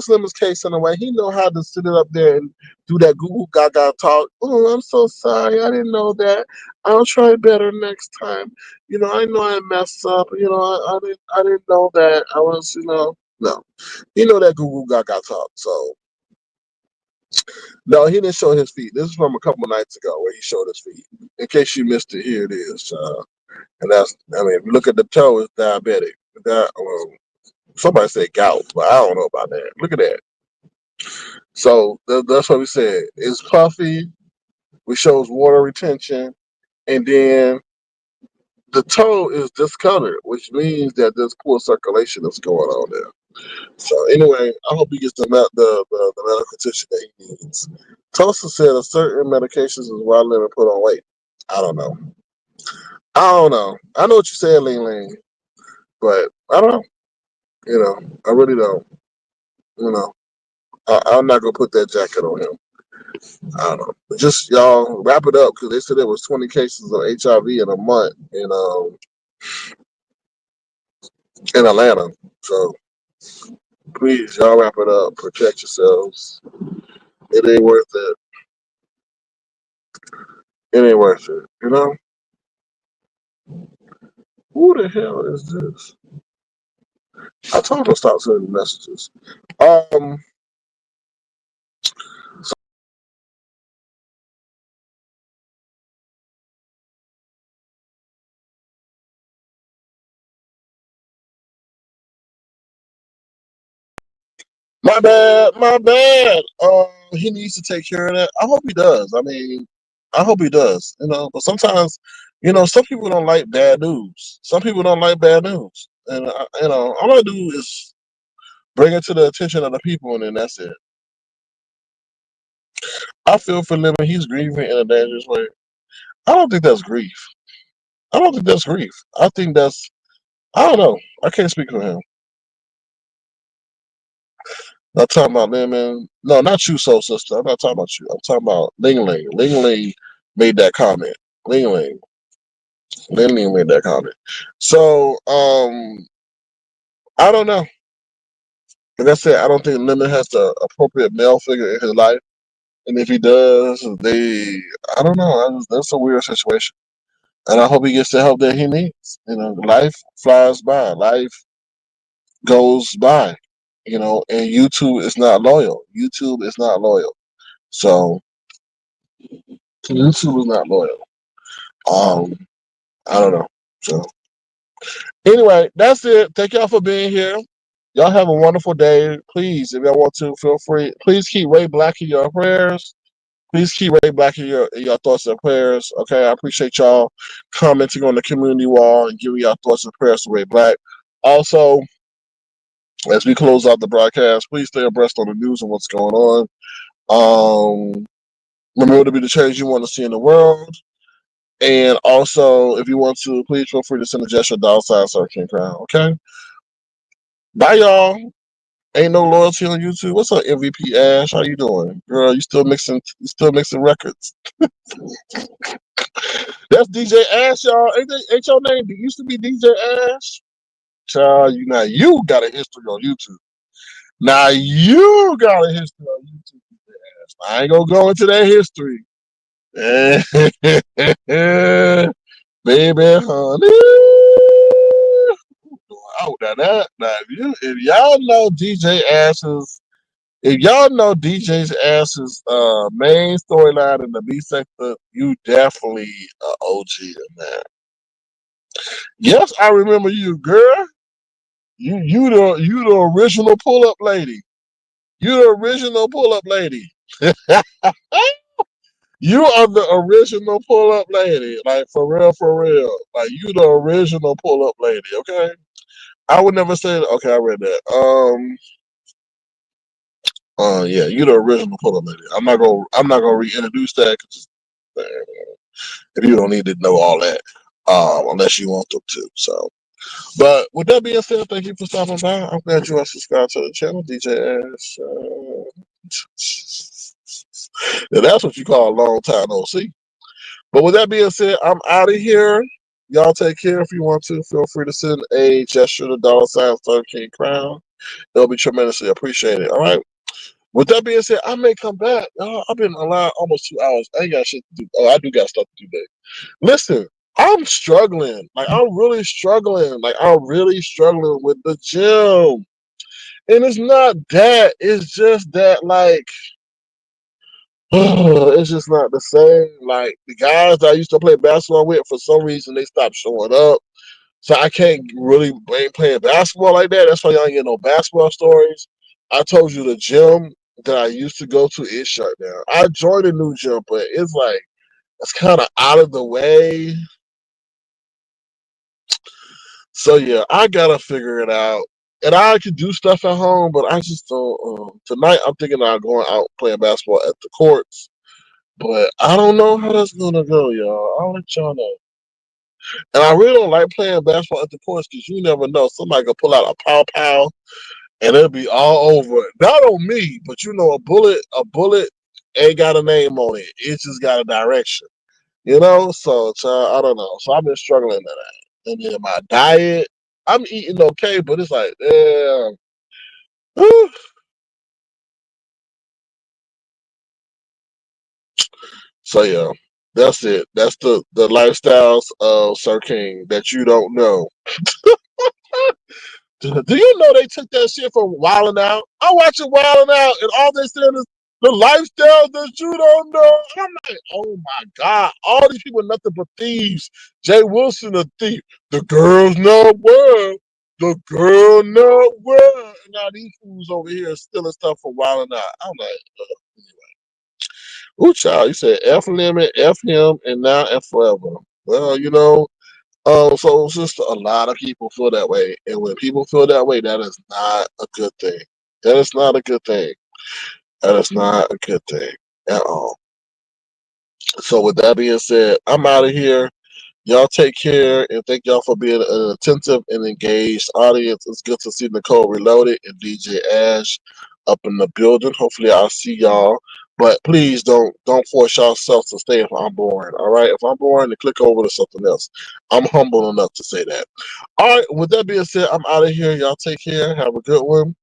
Lemon's case in a way. He know how to sit it up there and do that Google Gaga talk. Oh, I'm so sorry, I didn't know that. I'll try better next time. I know I messed up. I didn't know that. I was, no. That Google Gaga talk. So no, he didn't show his feet. This is from a couple nights ago where he showed his feet. In case you missed it, here it is. And if you look at the toe, it's diabetic. Somebody said gout, but I don't know about that. Look at that. So that's what we said. It's puffy, which shows water retention, and then the toe is discolored, which means that there's poor circulation that's going on there. So anyway, I hope he gets the medical attention that he needs. Tulsa said a certain medications is why Lemon put on weight. I don't know. I don't know. I know what you said, Ling Ling, but I don't know. I really don't. I'm not gonna put that jacket on him. I don't know. But just y'all wrap it up because they said there was 20 cases of HIV in a month in Atlanta. So please, y'all wrap it up. Protect yourselves. It ain't worth it. It ain't worth it. Who the hell is this? I told him to stop sending messages. Um, my bad, my bad. He needs to take care of that. I hope he does. I mean, I hope he does. But sometimes, some people don't like bad news. Some people don't like bad news, and all I do is bring it to the attention of the people, and then that's it. I feel for Lemon. He's grieving in a dangerous way. I don't think that's grief. I don't think that's grief. I think that's. I don't know. I can't speak for him. Not talking about Lemon. No, not you, Soul Sister. I'm not talking about you. I'm talking about Ling Ling. Ling Ling made that comment. Ling Ling. Ling Ling made that comment. So, I don't know. Like I said, I don't think Lemon has the appropriate male figure in his life. And if he does, I don't know. That's a weird situation. And I hope he gets the help that he needs. Life flies by. Life goes by. And YouTube is not loyal. YouTube is not loyal. So YouTube is not loyal. Um, I don't know. So anyway, that's it. Thank y'all for being here. Y'all have a wonderful day. Please, if y'all want to, feel free. Please keep Ray Black in your prayers. Please keep Ray Black in your thoughts and prayers. Okay, I appreciate y'all commenting on the community wall and giving y'all thoughts and prayers to Ray Black. Also, as we close out the broadcast, please stay abreast on the news and what's going on. Remember to be the change you want to see in the world. And also, if you want to, please feel free to send a gesture $sign King Crown. Okay. Bye, y'all. Ain't no loyalty on YouTube. What's up, MVP Ash? How you doing, girl? You still mixing records? That's DJ Ash, y'all. Ain't your name? It used to be DJ Ash. Child, you got a history on YouTube. Now you got a history on YouTube, DJ Ash. I ain't gonna go into that history. Baby, honey. Oh, now if y'all know DJ Ash's, if y'all know DJ's Ash's main storyline in the B sector, you definitely OG in that. Yes, I remember you, girl. You the original pull up lady. You the original pull up lady. You are the original pull up lady. Like for real, for real. Like you the original pull up lady, okay? I would never say that. Okay, I read that. Yeah, you the original pull up lady. I'm not gonna reintroduce that because if you don't need to know all that, unless you want them to. So, but with that being said, thank you for stopping by. I'm glad you are subscribed to the channel, DJ Ash. Yeah, that's what you call a long time no see. But with that being said, I'm out of here. Y'all take care. If you want to, feel free to send a gesture to $sign King Crown. It'll be tremendously appreciated. All right. With that being said, I may come back. I've been alive almost 2 hours. I ain't got shit to do. Oh, I do got stuff to do today. Listen, I'm struggling. Like I'm really struggling. Like I'm really struggling with the gym. And it's not that. It's just that like it's just not the same. Like the guys that I used to play basketball with, for some reason they stopped showing up. So I can't really blame playing basketball like that. That's why y'all ain't get no basketball stories. I told you the gym that I used to go to is shut down. I joined a new gym, but it's like it's kind of out of the way. So yeah, I gotta figure it out. And I could do stuff at home, but I just don't. Tonight, I'm thinking about going out playing basketball at the courts, but I don't know how that's gonna go, y'all. I'll let y'all know. And I really don't like playing basketball at the courts because you never know. Somebody could pull out a pow pow and it'll be all over. Not on me, but you know, a bullet ain't got a name on it. It just got a direction. You know, so I don't know. So I've been struggling with that. And then my diet, I'm eating okay, but it's like, damn. Whew. So yeah, that's it. That's the lifestyles of Sir King that you don't know. Do you know they took that shit from Wildin' Out? I watch it Wildin' Out, and all they said is the lifestyle that you don't know. I'm like, oh my God, all these people are nothing but thieves. Jay Wilson a thief. The girl's not well. The girl not well. And now these fools over here are stealing stuff from Wildin' Out. I'm like, ooh, child, you said F limit, F him, and now F forever. Well, you know, so it's just a lot of people feel that way, and when people feel that way, that is not a good thing. That is not a good thing. That is not a good thing at all. So with that being said, I'm out of here. Y'all take care, and thank y'all for being an attentive and engaged audience. It's good to see Nicole Reloaded and DJ Ash up in the building. Hopefully, I'll see y'all. But please don't force yourself to stay if I'm boring. All right, if I'm boring, then click over to something else. I'm humble enough to say that. All right. With that being said, I'm out of here. Y'all take care. Have a good one,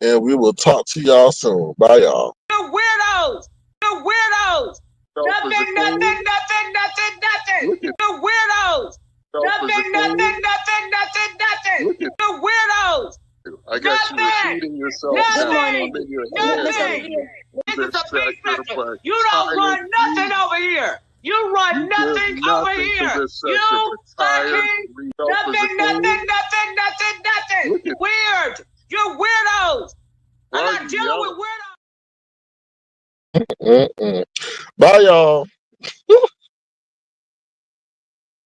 and we will talk to y'all soon. Bye, y'all. You weirdos! You weirdos! Nothing, nothing, nothing, nothing, nothing! You weirdos! Nothing, nothing, nothing, nothing, nothing! You weirdos! I got you repeating yourself nothing, now. nothing! This is a big sector. You don't run nothing over here! You run nothing over here! You fucking nothing, nothing, nothing, nothing, nothing! Weird! You're weirdos! I'm not dealing with weirdos! Bye, y'all.